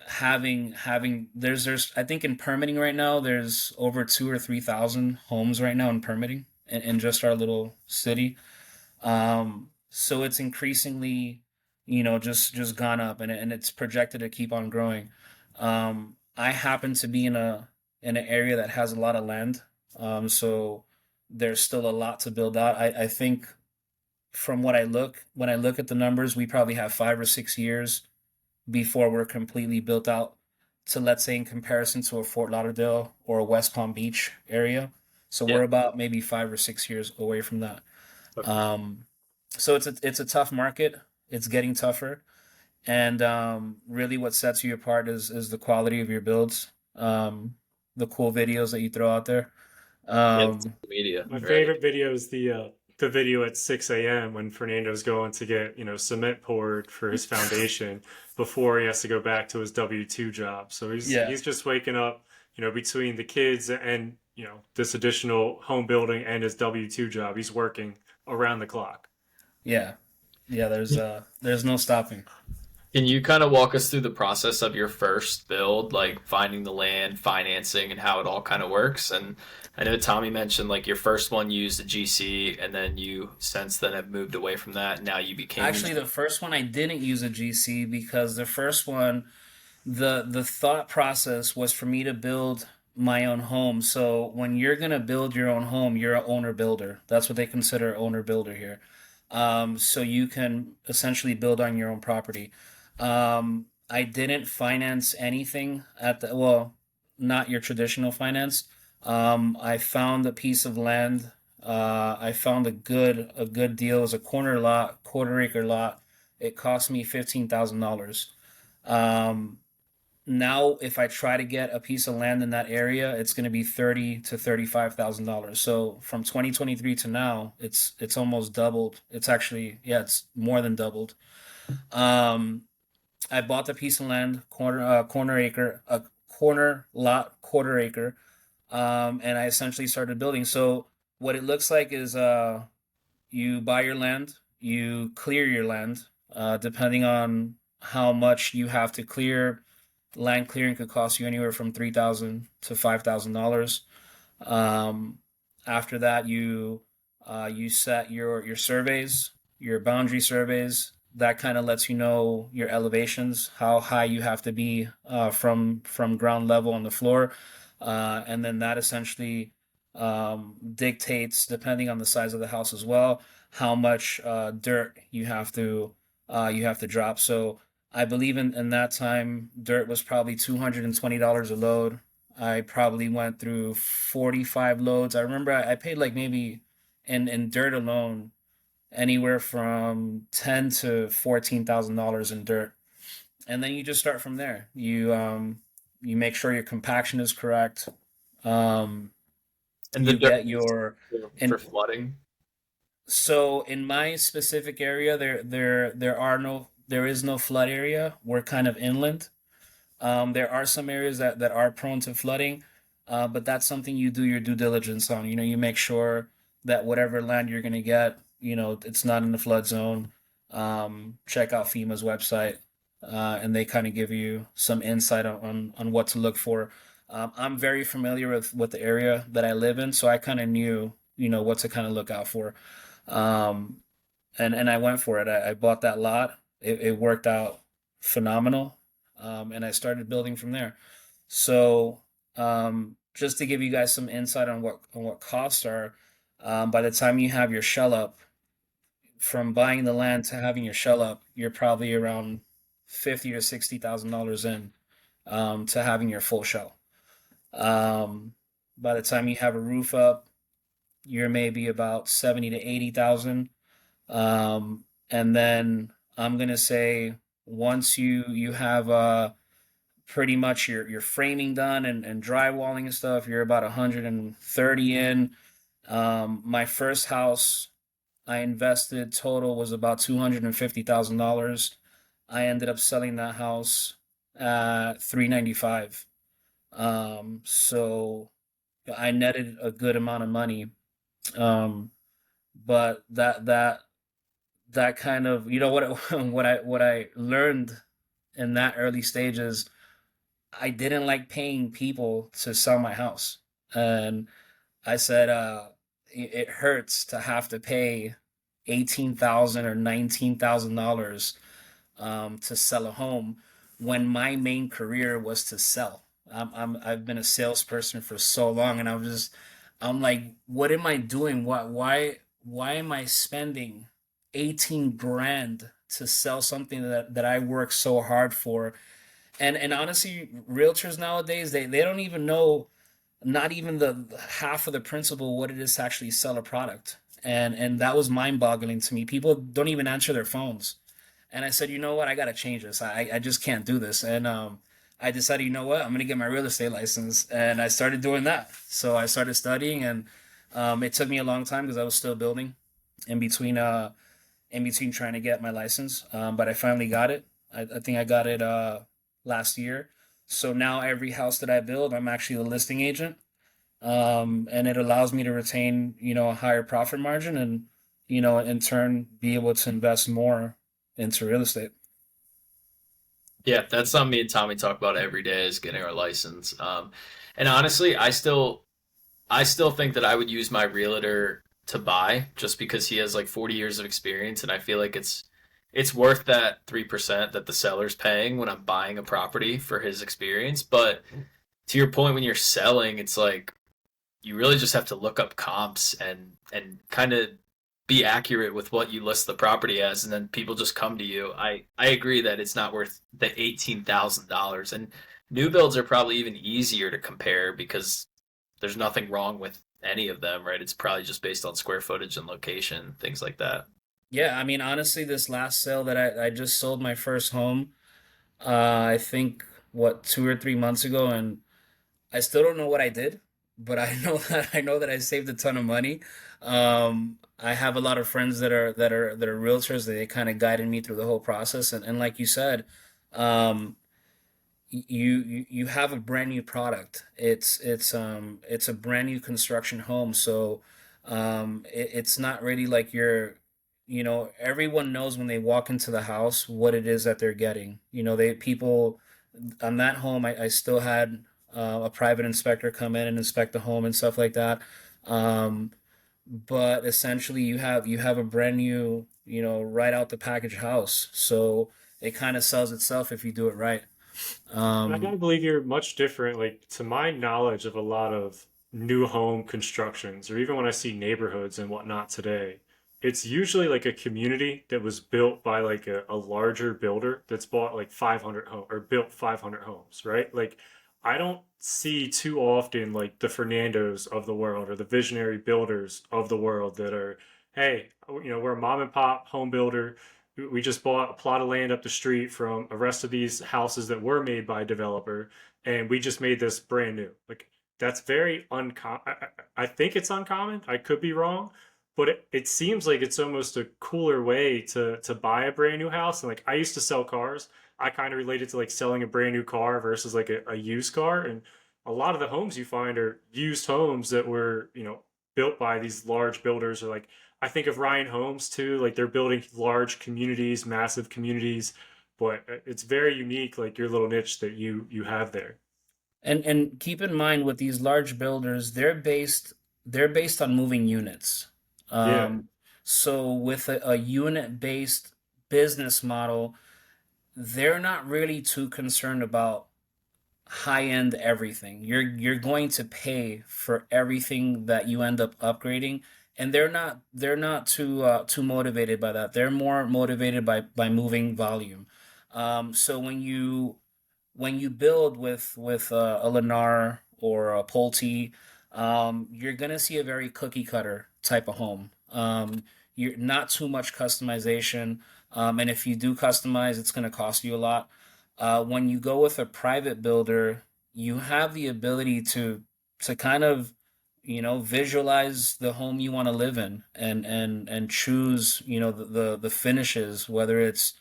having there's I think in permitting right now there's over 2 or 3 thousand homes right now in permitting in just our little city. So it's increasingly, just gone up, and it's projected to keep on growing. I happen to be in an area that has a lot of land, so there's still a lot to build out. I think from when I look at the numbers, we probably have 5 or 6 years before we're completely built out to, let's say, in comparison to a Fort Lauderdale or a West Palm Beach area. So Yeah. we're about maybe 5 or 6 years away from that. Okay. So it's a tough market. It's getting tougher, and really, what sets you apart is the quality of your builds, the cool videos that you throw out there. Yeah, Um, social media, My right? favorite video is the video at 6 a.m. when Fernando's going to get, cement poured for his foundation before he has to go back to his W-2 job. So yeah, he's just waking up, between the kids and, this additional home building and his W-2 job. He's working around the clock. yeah, yeah. There's no stopping. Can you kind of walk us through the process of your first build, like finding the land, financing, and how it all kind of works? And I know Tommy mentioned like your first one used a GC, and then you since then have moved away from that. And now you became. Actually, the first one I didn't use a GC because the first one, the thought process was for me to build my own home. So when you're gonna build your own home, you're an owner builder. That's what they consider owner builder here. So you can essentially build on your own property. I didn't finance anything not your traditional finance. I found a piece of land. I found a good deal. It was a corner lot, quarter acre lot. It cost me $15,000. Um, Now, if I try to get a piece of land in that area, it's going to be $30,000 to $35,000. So from 2023 to now, it's almost doubled. It's actually, yeah, it's more than doubled. Um, I bought the piece of land, corner acre, a corner lot, quarter acre, and I essentially started building. So what it looks like is, you buy your land, you clear your land, depending on how much you have to clear. Land clearing could cost you anywhere from $3,000 to $5,000. Um, After that, you set your surveys, your boundary surveys. That kind of lets you know your elevations, how high you have to be, from ground level on the floor, and then that essentially, dictates, depending on the size of the house as well, how much dirt you have to drop. So I believe in that time, dirt was probably $220 a load. I probably went through 45 loads. I remember I paid like maybe in dirt alone anywhere from $10,000 to $14,000 in dirt. And then you just start from there. You make sure your compaction is correct. Um, And the you dirt get your for and flooding. so in my specific area, there is no flood area. We're kind of inland. There are some areas that are prone to flooding, but that's something you do your due diligence on. You make sure that whatever land you're going to get, it's not in the flood zone. Check out FEMA's website, and they kind of give you some insight on what to look for. I'm very familiar with the area that I live in, so I kind of knew, what to kind of look out for. Um, and I went for it. I bought that lot. It worked out phenomenal, and I started building from there. So, just to give you guys some insight on what costs are, by the time you have your shell up, from buying the land to having your shell up, you're probably around $50,000 to $60,000 in, to having your full shell. Um, by the time you have a roof up, you're maybe about 70 to 80,000. And then I'm gonna say once you have, pretty much your framing done and drywalling and stuff, you're about 130 in. My first house I invested total was about $250,000. I ended up selling that house at 395. So I netted a good amount of money. Um, but that kind of, what what I learned in that early stages I didn't like paying people to sell my house. And I said, it hurts to have to pay 18,000 or $19,000 to sell a home when my main career was to sell. I've been a salesperson for so long, and I'm like, what am I doing? Why am I spending 18 grand to sell something that I work so hard for? And honestly, realtors nowadays, they don't even know, not even the half of the principle what it is to actually sell a product. And that was mind-boggling to me. People don't even answer their phones. And I said, you know what? I got to change this. I just can't do this. And I decided, you know what? I'm going to get my real estate license. And I started doing that. So I started studying, and it took me a long time because I was still building in between in between trying to get my license. But I finally got it. I think I got it last year. So now every house that I build, I'm actually the listing agent, and it allows me to retain, a higher profit margin, and, in turn, be able to invest more into real estate. Yeah, that's something me and Tommy talk about every day is getting our license. And honestly, I still think that I would use my realtor to buy just because he has like 40 years of experience, and I feel like it's worth that 3% that the seller's paying when I'm buying a property for his experience. But to your point, when you're selling, it's like you really just have to look up comps and kind of be accurate with what you list the property as, and then people just come to you. I agree that it's not worth the $18,000, and new builds are probably even easier to compare because there's nothing wrong with any of them, right? It's probably just based on square footage and location, things like that. Yeah, I mean, honestly, this last sale that I just sold my first home, I think, what, 2 or 3 months ago, and I still don't know what I did, but I know that I saved a ton of money. I have a lot of friends that are realtors. They kind of guided me through the whole process, and like you said, um, you have a brand new product. It's a brand new construction home, so it's not really like everyone knows when they walk into the house what it is that they're getting. They people on that home, I still had a private inspector come in and inspect the home and stuff like that. Um, but essentially, you have a brand new, right out the package house. So it kind of sells itself if you do it right. I gotta Um, believe you're much different. Like, to my knowledge of a lot of new home constructions, or even when I see neighborhoods and whatnot today, it's usually like a community that was built by like a larger builder that's bought like 500 home or built 500 homes, right? Like, I don't see too often like the Fernandos of the world or the visionary builders of the world that are, hey, we're a mom and pop home builder. We just bought a plot of land up the street from a rest of these houses that were made by a developer, and we just made this brand new. Like, that's very uncommon. I think it's uncommon. I could be wrong, but it seems like it's almost a cooler way to buy a brand new house. And like, I used to sell cars. I kind of related to like selling a brand new car versus like a used car. And a lot of the homes you find are used homes that were, built by these large builders, or like, I think of Ryan Homes too. Like, they're building large communities, massive communities, but it's very unique. Like your little niche that you have there. and keep in mind, with these large builders, they're based on moving units. Yeah, Um, so with a unit based business model, they're not really too concerned about high end everything. You're going to pay for everything that you end up upgrading, and they're not too motivated by that. They're more motivated by moving volume. So when you build with a Lennar or a Pulte, you're gonna see a very cookie cutter type of home. You're not too much customization, and if you do customize, it's gonna cost you a lot. When you go with a private builder, you have the ability to kind of, visualize the home you want to live in, and choose, the finishes, whether it's,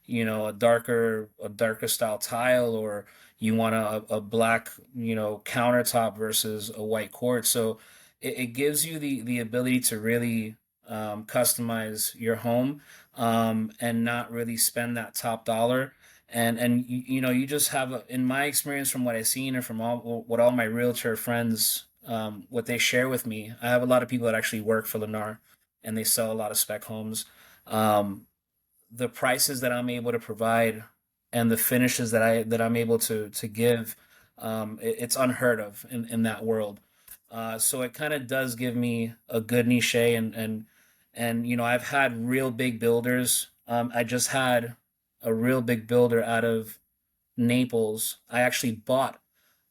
a darker style tile, or you want a black, countertop versus a white quartz. So it gives you the ability to really customize your home, and not really spend that top dollar. and you know, you just have in my experience, from what I've seen and from all my realtor friends, what they share with me. I have a lot of people that actually work for Lennar, and they sell a lot of spec homes. Um, the prices that I'm able to provide and the finishes that I'm able to give, it's unheard of in that world. So it kind of does give me a good niche, and you know, I've had real big builders. I just had a real big builder out of Naples. I actually bought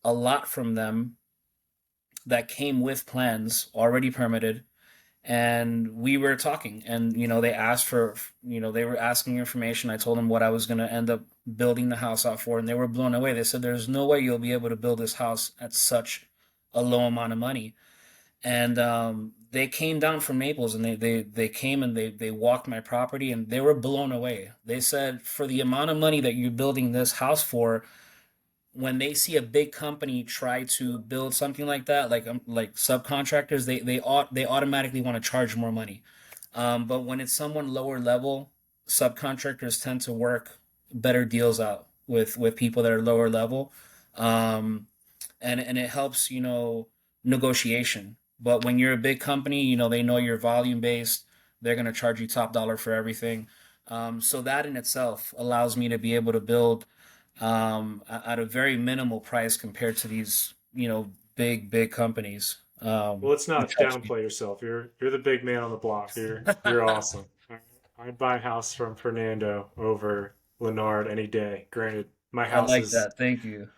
a lot from them that came with plans already permitted, and we were talking, and you know, they asked for, you know, they were asking information. I told them what I was going to end up building the house out for, and they were blown away. They said there's no way you'll be able to build this house at such a low amount of money. And they came down from Naples, and they came and they walked my property, and they were blown away. They said, for the amount of money that you're building this house for, when they see a big company try to build something like that, like subcontractors, they automatically want to charge more money. But when it's someone lower level, subcontractors tend to work better deals out with people that are lower level, um, and it helps, you know, negotiation. But when you're a big company, you know, they know you're volume based. They're gonna charge you top dollar for everything. So that in itself allows me to be able to build at a very minimal price compared to these, you know, big companies. Well, let's Who not charge me. downplay yourself. You're the big man on the block. You're awesome. I'd buy a house from Fernando over Leonard any day. Granted, I like that. Thank you.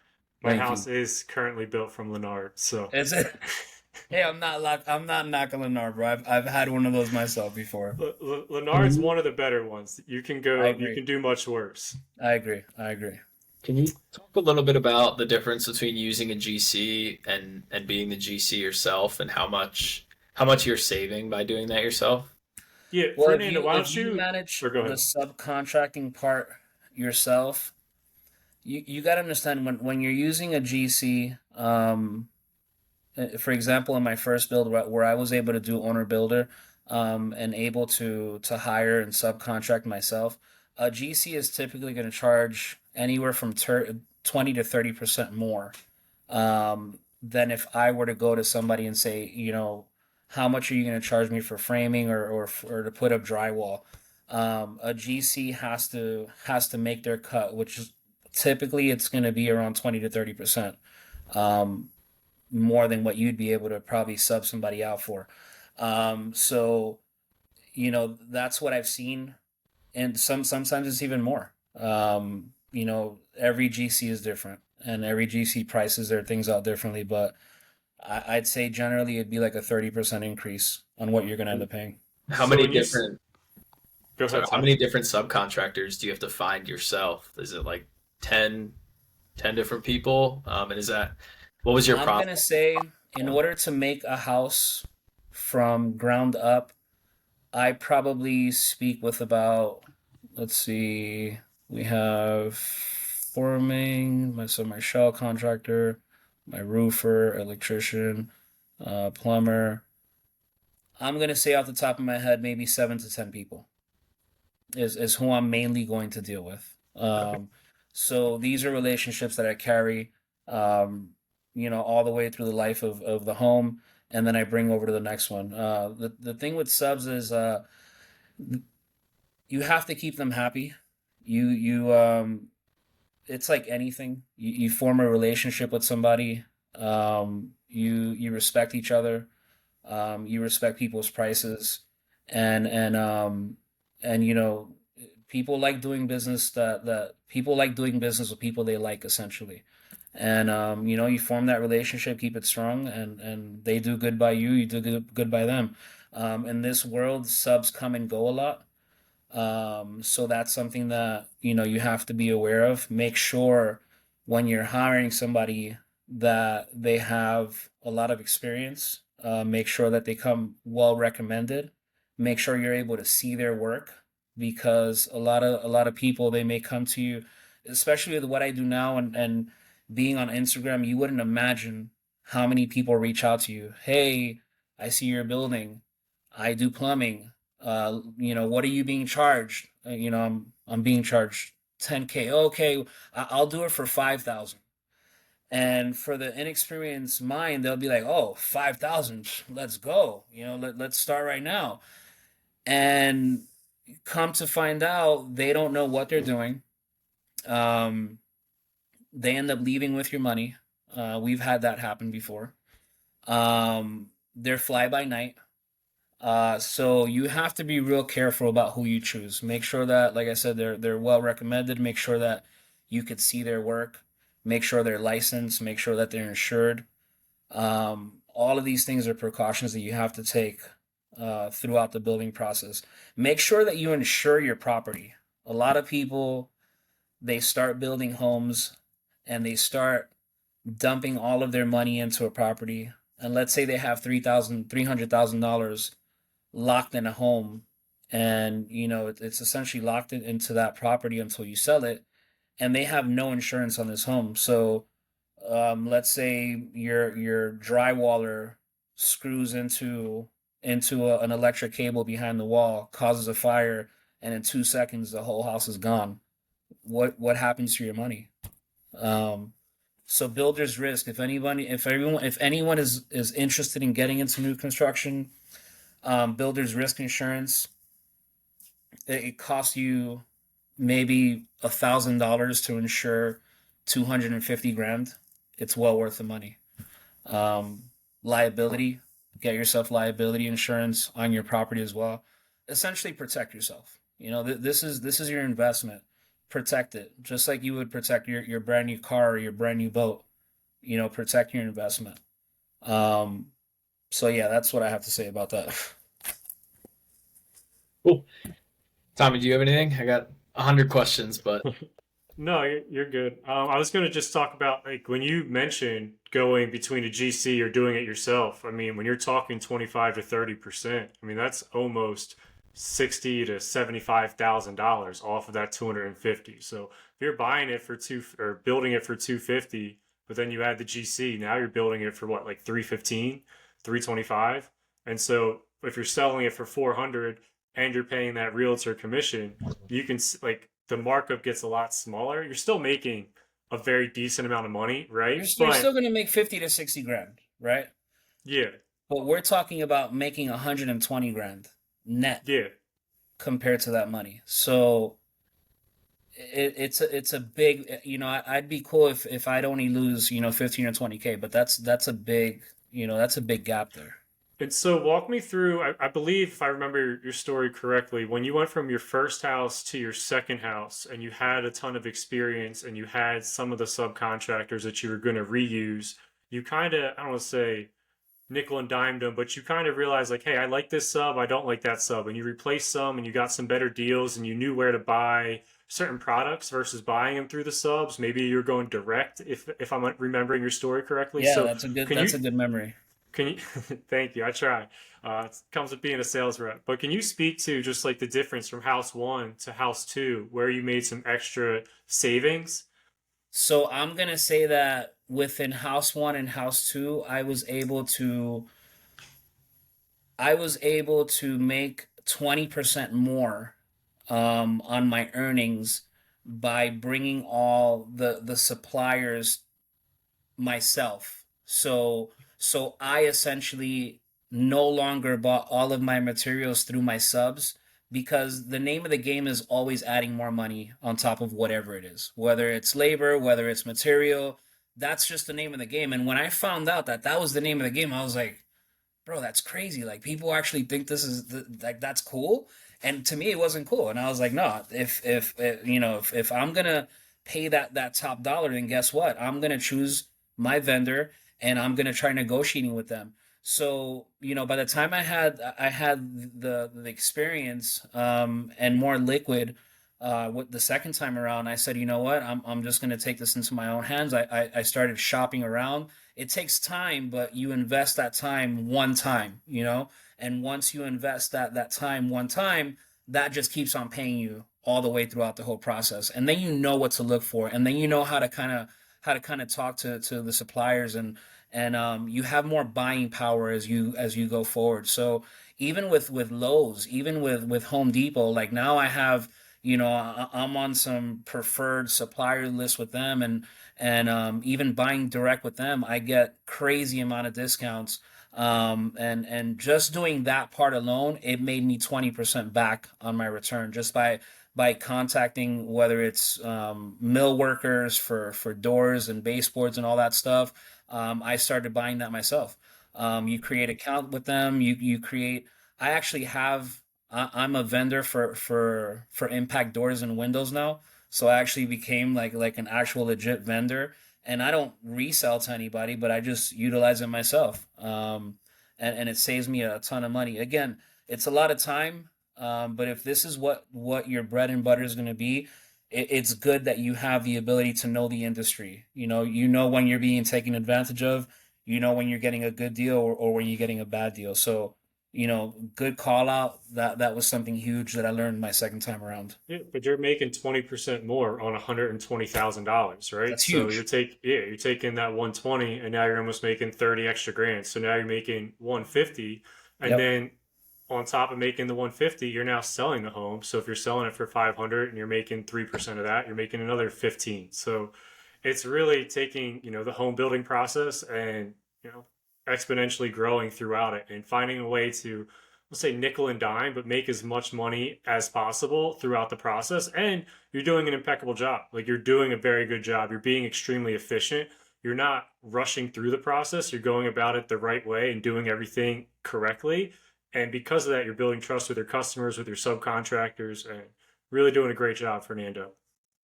my Thank house you. is currently built from Leonard. So Is it? Hey, I'm not knocking Lennar, bro. I've had one of those myself before. Can Leonard's you one of the better ones. I You agree. can do much worse. I agree. I agree. can you talk a little bit about the difference between using a GC and being the GC yourself, and how much you're saving by doing that yourself? Yeah, Well, Fernando, why if don't you you? manage Or go the ahead. subcontracting part yourself, you got to understand, when you're using a GC, for example, in my first build, where I was able to do owner builder, and able to hire and subcontract myself, a GC is typically going to charge anywhere from 20 to 30% more, than if I were to go to somebody and say, you know, how much are you going to charge me for framing, or to put up drywall? A GC has to make their cut, which is typically it's going to be around 20 to 30%. Um, More than what you'd be able to probably sub somebody out for. So you know, that's what I've seen, and sometimes it's even more. You know, every GC is different, and every GC prices their things out differently. But I'd say generally it'd be like a 30% increase on what you're gonna end And up paying. how So many when you different go sorry, ahead, how Ty. many different subcontractors do you have to find yourself? Is it like 10, 10 different people? And is that what was your I'm process? gonna say, in order to make a house from ground up, I probably speak with about, let's see, we have forming, my shell contractor, my roofer, electrician, plumber. I'm gonna say off the top of my head, maybe 7 to 10 people is who I'm mainly going to deal with. Okay. So these are relationships that I carry, um, you know, all the way through the life of the home, and then I bring over to the next one. The thing with subs is, you have to keep them happy. You it's like anything. You form a relationship with somebody. You respect each other. You respect people's prices, and and um and you know, people like doing business, that people like doing business with people they like, essentially. And you know, you form that relationship, keep it strong, and they do good by you, you do good by them. In this world, subs come and go a lot. So that's something that, you know, you have to be aware of. Make sure when you're hiring somebody that they have a lot of experience. Make sure that they come well recommended. Make sure you're able to see their work, because a lot of people, they may come to you, especially with what I do now, and being on Instagram. You wouldn't imagine how many people reach out to you. Hey, I see your building. I do plumbing. You know, what are you being charged? You know, I'm being charged 10K. Okay, I'll do it for 5,000. And for the inexperienced mind, they'll be like, "Oh, 5,000, let's go. Let's start right now." And come to find out, they don't know what they're doing. Um, they end up leaving with your money. We've had that happen before. They're fly by night. So you have to be real careful about who you choose. Make sure that, like I said, they're well recommended. Make sure that you could see their work. Make sure they're licensed. Make sure that they're insured. All of these things are precautions that you have to take throughout the building process. Make sure that you insure your property. A lot of people, they start building homes and they start dumping all of their money into a property. And let's say they have $300,000 locked in a home, and it's essentially locked into that property until you sell it, and they have no insurance on this home. So let's say your drywaller screws into an electric cable behind the wall, causes a fire, and in 2 seconds the whole house is gone. What happens to your money? Um, so builder's risk. If anyone is interested in getting into new construction, builder's risk insurance, it costs you maybe $1,000 to insure 250 grand. It's well worth the money. Um, Liability, get yourself liability insurance on your property as well. Essentially, protect yourself. This is your investment. Protect it, just like you would protect your brand new car or your brand new boat. Protect your investment. Um, so yeah, that's what I have to say about that. Cool. Tommy, do you have anything? I got 100 questions, but No, you're good. I was going to just talk about like when you mentioned going between a GC or doing it yourself. I mean, when you're talking 25 to 30%, I mean that's almost 60 to $75,000 off of that 250. So if you're buying it for two or building it for 250, but then you add the GC, now you're building it for what, like 315, 325. And so if you're selling it for 400 and you're paying that realtor commission, you can like the markup gets a lot smaller. You're still making a very decent amount of money, You're, right? you're But still going to make 50 to 60 grand, right? yeah, But we're talking about making 120 grand net yeah. compared to that money. So it's a big, I'd be cool if I'd only lose 15 or 20K, but that's a big, that's a big gap there. And so walk me through, I believe if I remember your story correctly, when you went from your first house to your second house and you had a ton of experience and you had some of the subcontractors that you were going to reuse, you kind of, I don't want to say nickel and dimed them, but you kind of realized like, hey, I like this sub, I don't like that sub. And you replaced some and you got some better deals and you knew where to buy certain products versus buying them through the subs. Maybe you're going direct if I'm remembering your story correctly. Yeah, So that's a good can that's you a good memory. can you thank you. I try. It comes with being a sales rep. But can you speak to just like the difference from house one to house two, where you made some extra savings? So I'm gonna say that within house one and house two, I was able to make 20% more on my earnings by bringing all the suppliers myself. So I essentially no longer bought all of my materials through my subs, because the name of the game is always adding more money on top of whatever it is, whether it's labor, whether it's material. That's just the name of the game. And when I found out that that was the name of the game, I was like, bro, that's crazy. Like people actually think this is like that's cool. And to me, it wasn't cool. And I was like, no, if I'm gonna pay that top dollar, then guess what? I'm gonna choose my vendor and I'm gonna try negotiating with them. So by the time I had the experience and more liquid. With the second time around, I said, you know what? I'm just gonna take this into my own hands. I started shopping around. It takes time, but you invest that time one time. And once you invest that time one time, that just keeps on paying you all the way throughout the whole process. And then you know what to look for, and then you know how to talk to the suppliers, and you have more buying power as you go forward. So even with Lowe's, even with Home Depot, like now I have I'm on some preferred supplier list with them, and even buying direct with them, I get crazy amount of discounts. And just doing that part alone, it made me 20% back on my return just by contacting, whether it's mill workers for doors and baseboards and all that stuff. I started buying that myself. You create account with them. You create. I actually have. I'm a vendor for impact doors and windows now. So I actually became like an actual legit vendor, and I don't resell to anybody, but I just utilize it myself. And it saves me a ton of money. Again, it's a lot of time, but if this is what your bread and butter is going to be, it's good that you have the ability to know the industry. You know when you're being taken advantage of. You know when you're getting a good deal, or when you're getting a bad deal. So, good call out. That was something huge that I learned my second time around. Yeah, but you're making 20% more on $120,000, right? That's So huge. you're taking that 120 and now you're almost making 30 extra grand. So now you're making 150, and Yep. then on top of making the 150, you're now selling the home. So if you're selling it for 500 and you're making 3% of that, you're making another 15. So it's really taking, the home building process and, exponentially growing throughout it and finding a way to, let's say, nickel and dime, but make as much money as possible throughout the process. And you're doing an impeccable job. Like, you're doing a very good job. You're being extremely efficient. You're not rushing through the process. You're going about it the right way and doing everything correctly. And because of that, you're building trust with your customers, with your subcontractors, and really doing a great job, Fernando.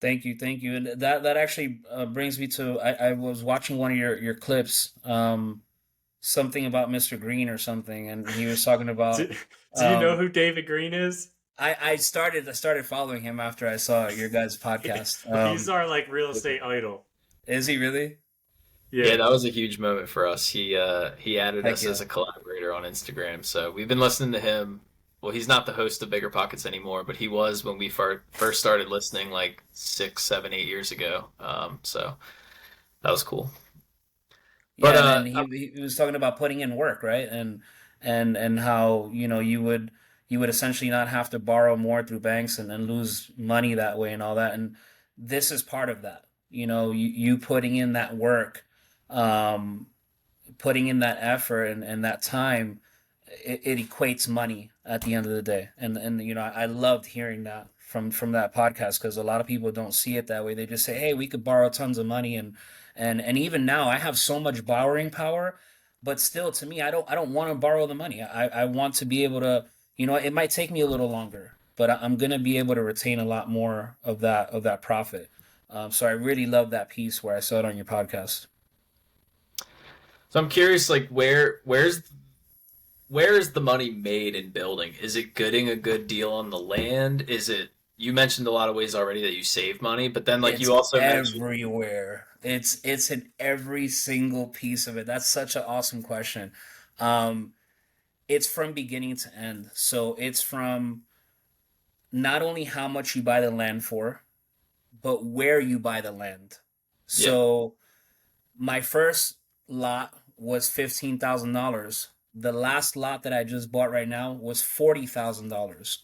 Thank you, thank you. And that actually brings me to, I was watching one of your clips, something about Mr. Green or something, and he was talking Do, about. do you know Um, who David Green is? I started following him after I saw your guys' podcast. He's our like real estate idol. Is he really? Yeah, Yeah. that was a huge moment for us. He added Heck us yeah. as a collaborator on Instagram, so we've been listening to him. Well, he's not the host of Bigger Pockets anymore, but he was when we first started listening, like 6, 7, 8 years ago. So that was cool. But Yeah, and he was talking about putting in work, right? And how, you would essentially not have to borrow more through banks and lose money that way and all that. And this is part of that. You putting in that work, um, putting in that effort and that time, it equates money at the end of the day. And I loved hearing that from that podcast, because a lot of people don't see it that way. They just say, hey, we could borrow tons of money, and even now I have so much borrowing power, but still, to me, I don't want to borrow the money. I want to be able to, it might take me a little longer, but I'm gonna be able to retain a lot more of that profit. So I really love that piece where I saw it on your podcast. so I'm curious, like where is the money made in building? Is it getting a good deal on the land? Is it, you mentioned a lot of ways already that you save money, but then like It's you also mentioned, everywhere. It's in every single piece of it. That's such an awesome question. Um, it's from beginning to end. So it's from not only how much you buy the land for, but where you buy the land. yeah, So my first lot was $15,000. The last lot that I just bought right now was $40,000.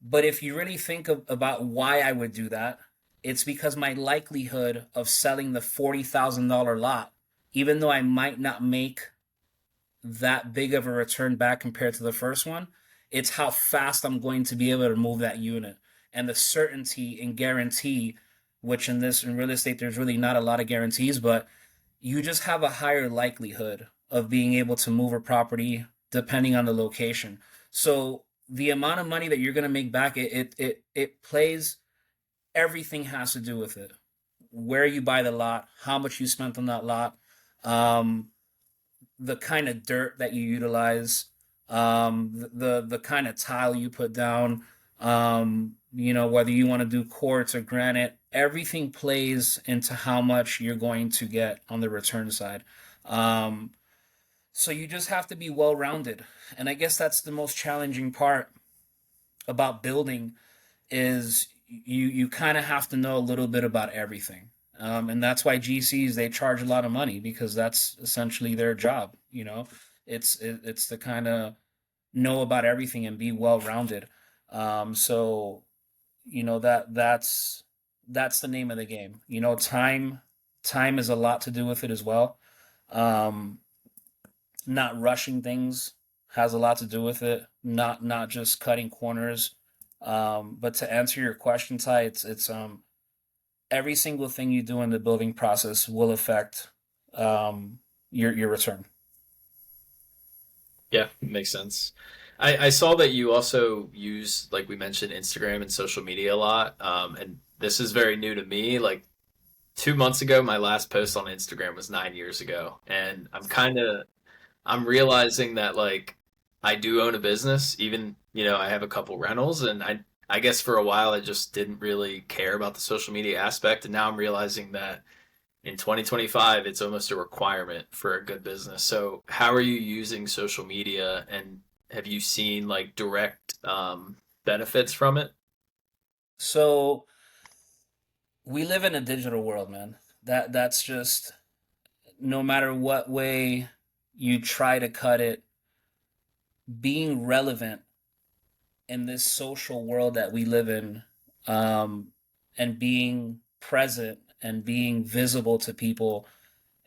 But if you really think about why I would do that, it's because my likelihood of selling the $40,000 lot, even though I might not make that big of a return back compared to the first one, it's how fast I'm going to be able to move that unit. And the certainty and guarantee, which in real estate, there's really not a lot of guarantees, but you just have a higher likelihood of being able to move a property depending on the location. So the amount of money that you're going to make back, it plays, everything has to do with it. Where you buy the lot, how much you spent on that lot, um, the kind of dirt that you utilize, the kind of tile you put down, whether you want to do quartz or granite, everything plays into how much you're going to get on the return side. Um, so you just have to be well rounded, and I guess that's the most challenging part about building, is you kind of have to know a little bit about everything. And that's why GCs, they charge a lot of money, because that's essentially their job. It's to kind of know about everything and be well rounded. So that's the name of the game. Time is a lot to do with it as well. Um, Not rushing things has a lot to do with it. Not just cutting corners. But to answer your question, Ty, it's every single thing you do in the building process will affect your return. Yeah, makes sense. I saw that you also use, like we mentioned, Instagram and social media a lot. And this is very new to me. Like 2 months ago, my last post on Instagram was 9 years ago. And I'm realizing that like I do own a business, even, I have a couple rentals, and I guess for a while I just didn't really care about the social media aspect. And now I'm realizing that in 2025, it's almost a requirement for a good business. So, how are you using social media, and have you seen like direct benefits from it? So we live in a digital world, man. That's just no matter what way you try to cut it, being relevant in this social world that we live in, um, and being present and being visible to people,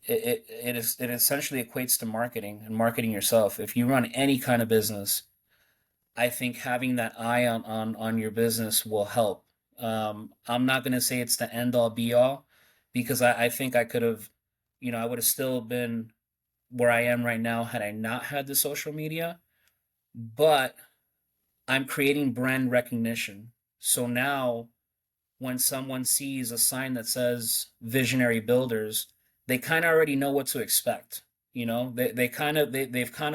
it essentially equates to marketing and marketing yourself. If you run any kind of business, I think having that eye on your business will help. I'm not going to say it's the end all be all, because I think I could have, I would have still been where I am right now had I not had the social media. But I'm creating brand recognition. So now when someone sees a sign that says Visionary Builders, they kind of already know what to expect. They've kind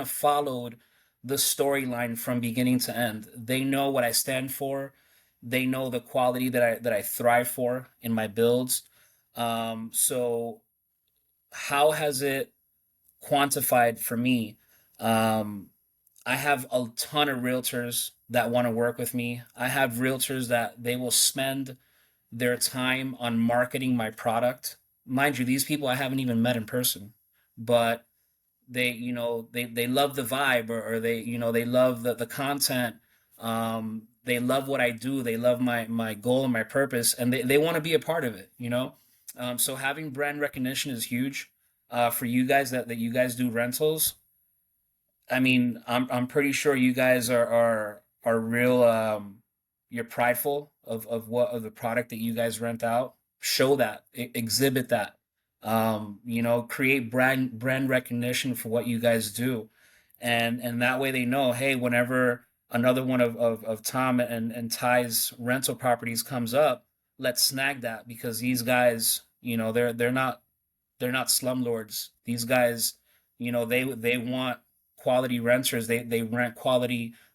of followed the storyline from beginning to end. They know what I stand for. They know the quality that I thrive for in my builds. So how has it quantified for me? Um, I have a ton of realtors that want to work with me. I have realtors that they will spend their time on marketing my product. Mind you, these people I haven't even met in person, but they love the vibe, or they love the content. They love what I do. They love my goal and my purpose, and they want to be a part of it. So having brand recognition is huge for you guys that you guys do rentals. I mean, I'm pretty sure you guys are real. You're prideful of the product that you guys rent out. Show that, exhibit that. Create brand recognition for what you guys do, and that way they know, hey, whenever another one of Tom and Ty's rental properties comes up, let's snag that, because these guys, they're not slumlords. These guys, they want quality renters. They rent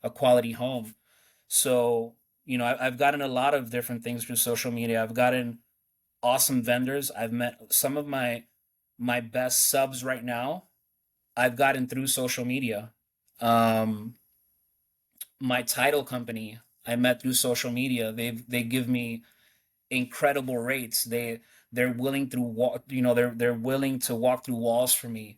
a quality home. So, I've gotten a lot of different things through social media. I've gotten awesome vendors. I've met some of my best subs right now. I've gotten through social media. Um, my title company I met through social media. They give me incredible rates. They're willing through they're willing to walk through walls for me.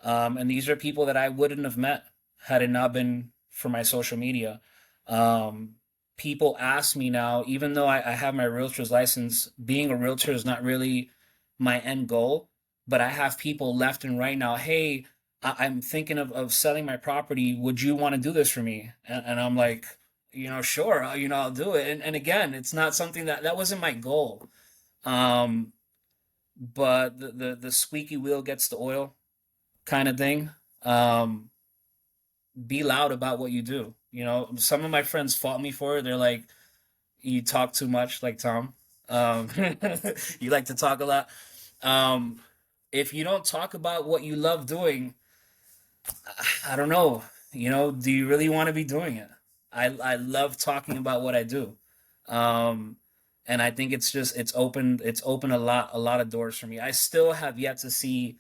And these are people that I wouldn't have met had it not been for my social media. Um, People ask me now, even though I have my realtor's license, being a realtor is not really my end goal. But I have people left and right now, hey, I'm thinking of selling my property. Would you want to do this for me? And I'm like, sure, I'll do it. And again, it's not something that wasn't my goal. Um, but the squeaky wheel gets the oil kind of thing. Um, be loud about what you do. Some of my friends fought me for it. They're like, you talk too much, like Tom. Um, you like to talk a lot. Um, if you don't talk about what you love doing, I don't know. Do you really want to be doing it? I love talking about what I do. Um, and I think it's opened a lot of doors for me. I still have yet to see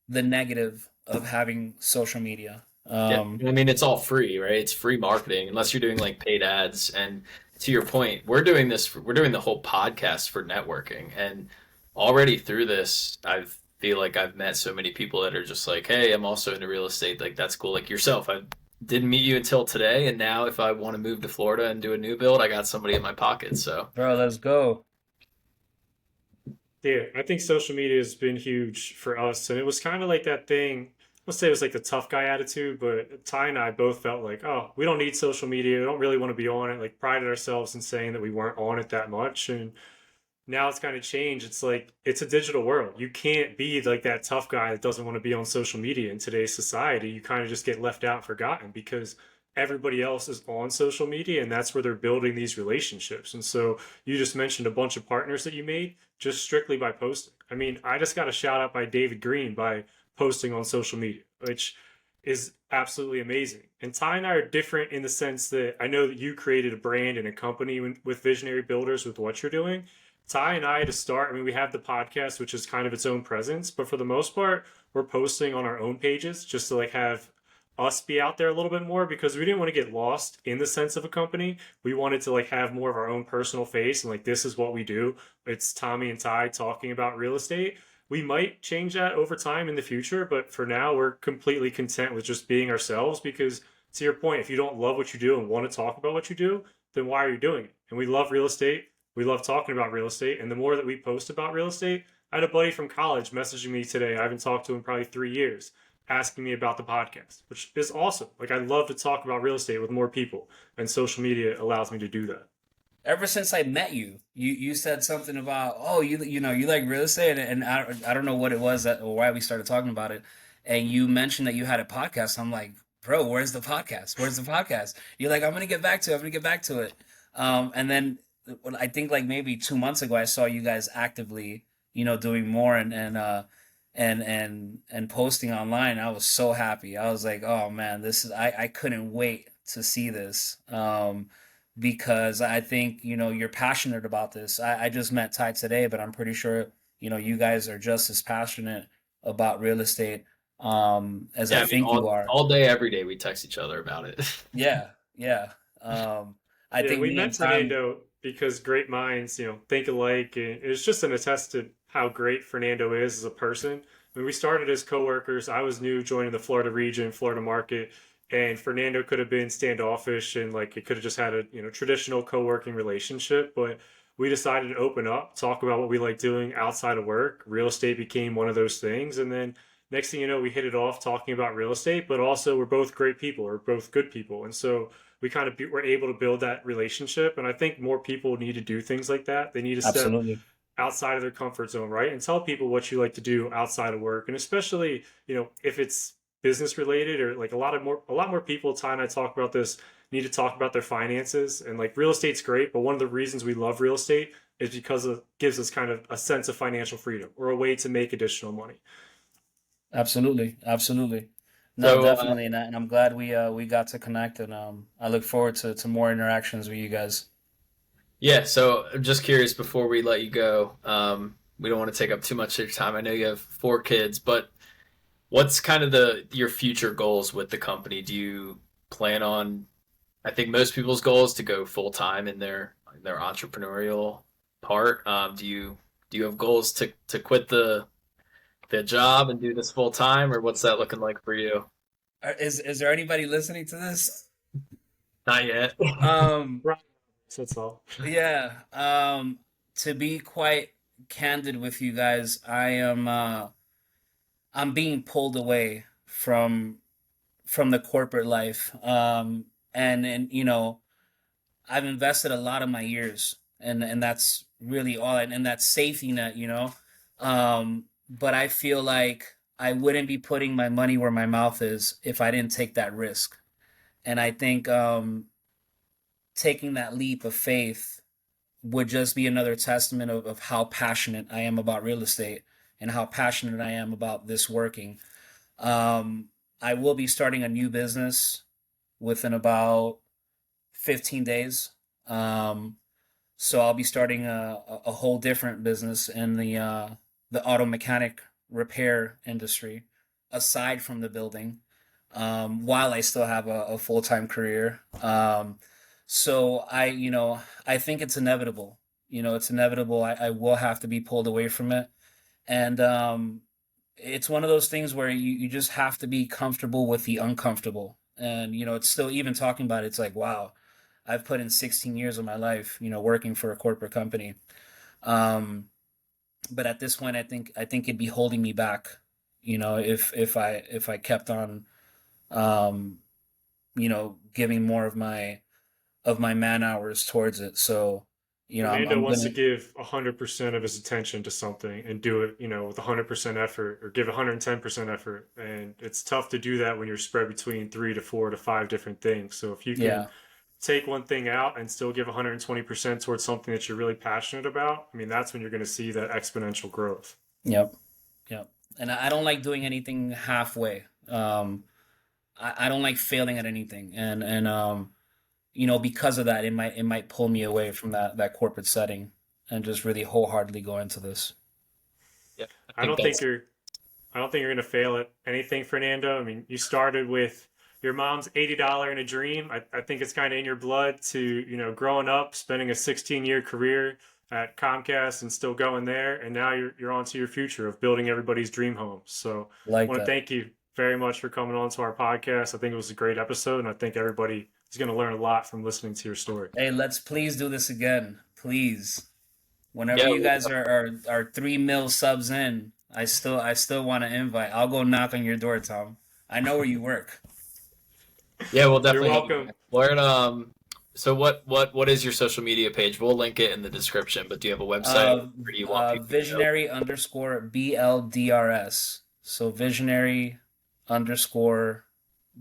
the negative of having social media. Yeah, I mean it's all free, right? It's free marketing unless you're doing like paid ads. And to your point, we're doing the whole podcast for networking. And already through this, I feel like I've met so many people that are just like, "Hey, I'm also into real estate." Like that's cool. Like yourself, I've didn't meet you until today, and now if I want to move to Florida and do a new build, I got somebody in my pocket. So Bro, let's go. Yeah, I think social media has been huge for us, and it was kind of like that thing. Let's say it was like the tough guy attitude, but Ty and I both felt like, oh, we don't need social media. We don't really want to be on it. Like, prided ourselves in saying that we weren't on it that much, and now it's kind of changed. It's like it's a digital world. You can't be like that tough guy that doesn't want to be on social media in today's society. You kind of just get left out and forgotten because everybody else is on social media and that's where they're building these relationships. And so you just mentioned a bunch of partners that you made just strictly by posting. I mean, I just got a shout out by David Green by posting on social media, which is absolutely amazing. And Ty and I are different in the sense that I know that you created a brand and a company with Visionary Builders with what you're doing. Ty and I to start, I mean, we have the podcast, which is kind of its own presence, but for the most part, we're posting on our own pages just to like have us be out there a little bit more because we didn't want to get lost in the sense of a company. We wanted to like have more of our own personal face and like this is what we do. It's Tommy and Ty talking about real estate. We might change that over time in the future, but for now, we're completely content with just being ourselves because to your point, if you don't love what you do and want to talk about what you do, then why are you doing it? And we love real estate. We love talking about real estate. And the more that we post about real estate, I had a buddy from college messaging me today. I haven't talked to him in probably 3 years, asking me about the podcast, which is awesome. Like, I love to talk about real estate with more people, and social media allows me to do that. Ever since I met you, you said something about, oh, you know, you like real estate, and I don't know what it was that or why we started talking about it, and you mentioned that you had a podcast. I'm like, bro, where's the podcast? Where's the podcast? You're like, I'm gonna get back to it. I'm gonna get back to it. And then I think like maybe 2 months ago, I saw you guys actively, you know, doing more and posting online. I was so happy. I was like, oh man, this is I couldn't wait to see this. Because I think, you know, you're passionate about this. I just met Ty today, but I'm pretty sure, you know, you guys are just as passionate about real estate as yeah, I I mean, think you are. all day, every day, we text each other about it. Yeah, yeah. Um, I Yeah, think we me met and Ty, Fernando because great minds, think alike. And it's just an attest to how great Fernando is as a person. I mean, we started as coworkers. I was new joining the Florida region, Florida market, and Fernando could have been standoffish and like it could have just had a traditional co-working relationship. But we decided to open up, talk about what we like doing outside of work. Real estate became one of those things, and then next thing you know, we hit it off talking about real estate. But also, we're both great people, we're both good people, and so we kind of were able to build that relationship. And I think more people need to do things like that. They need to step absolutely. outside of their comfort zone, right? And tell people what you like to do outside of work. And especially, if it's business related or like a lot more people, Ty and I talk about this, need to talk about their finances. And like real estate's great, but one of the reasons we love real estate is because it gives us kind of a sense of financial freedom or a way to make additional money. Absolutely, absolutely. No, So, definitely, and I'm glad we got to connect, and I look forward to more interactions with you guys. yeah, so I'm just curious before we let you go. We don't want to take up too much of your time. I know you have 4 kids, but what's kind of your future goals with the company? Do you plan on? I think most people's goal is to go full time in their entrepreneurial part. Do you have goals to quit the job and do this full time, or what's that looking like for you? Is there anybody listening to this? Not yet. Um, Right. So that's all. yeah. To be quite candid with you guys, I'm being pulled away from the corporate life. And you know, I've invested a lot of my years, and that's really all, and that safety net, you know. But I feel like I wouldn't be putting my money where my mouth is if I didn't take that risk. And I think taking that leap of faith would just be another testament of how passionate I am about real estate and how passionate I am about this working. I will be starting a new business within about 15 days. Um, so I'll be starting a whole different business in the auto mechanic repair industry, aside from the building, while I still have a full-time career. So I think it's inevitable. You know, it's inevitable. I will have to be pulled away from it. And it's one of those things where you just have to be comfortable with the uncomfortable. And it's still, even talking about it, it's like, wow, I've put in 16 years of my life, working for a corporate company. Um, but at this point, I think it'd be holding me back, if I kept on, um, giving more of my man hours towards it. So, I'm Fernando I'm wants to gonna, give 100% of his attention to something and do it, with 100% effort or give 110% effort. And it's tough to do that when you're spread between 3 to 4 to 5 different things. So if you can yeah, take one thing out and still give 120% towards something that you're really passionate about, I mean, that's when you're going to see that exponential growth. yep, yep. And I don't like doing anything halfway. I don't like failing at anything, and because of that, it might pull me away from that corporate setting and just really wholeheartedly go into this. Yeah, I I think don't think that's you're I don't think you're going to fail at anything, Fernando. I mean, you started with your mom's $80 in a dream. I think it's kind of in your blood to, growing up, spending a 16-year career at Comcast and still going there. And now you're on to your future of building everybody's dream homes. So I Like want to that. thank you very much for coming on to our podcast. I think it was a great episode. And I think everybody is going to learn a lot from listening to your story. Hey, let's please do this again, please. Whenever yeah. you guys are 3 mil subs in, I still want to invite. I'll go knock on your door, Tom. I know where you work. Yeah, we'll You're definitely have you welcome. back. Where so what is your social media page? We'll link it in the description, but do you have a website? Or do you want people to know? Visionary underscore BLDRS. So visionary underscore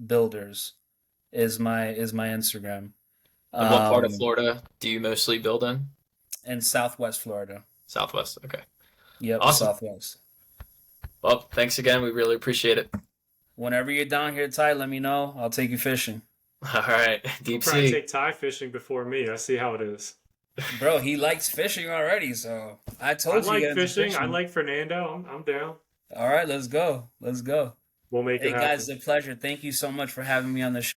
builders is my Instagram. And what part of Um, Florida do you mostly build in? in Southwest Florida. Southwest. Okay. Yep, Awesome. Southwest. Well, thanks again. We really appreciate it. Whenever you're down here, Ty, let me know. I'll take you fishing. All right. You'll Deep probably sea. take tie fishing before me. I see how it is. Bro, he likes fishing already, so I I told you like get into fishing. I fishing. like Fernando. I'm down. All right, let's go. Let's go. We'll make it Hey guys, happen. it's a pleasure. Thank you so much for having me on the show.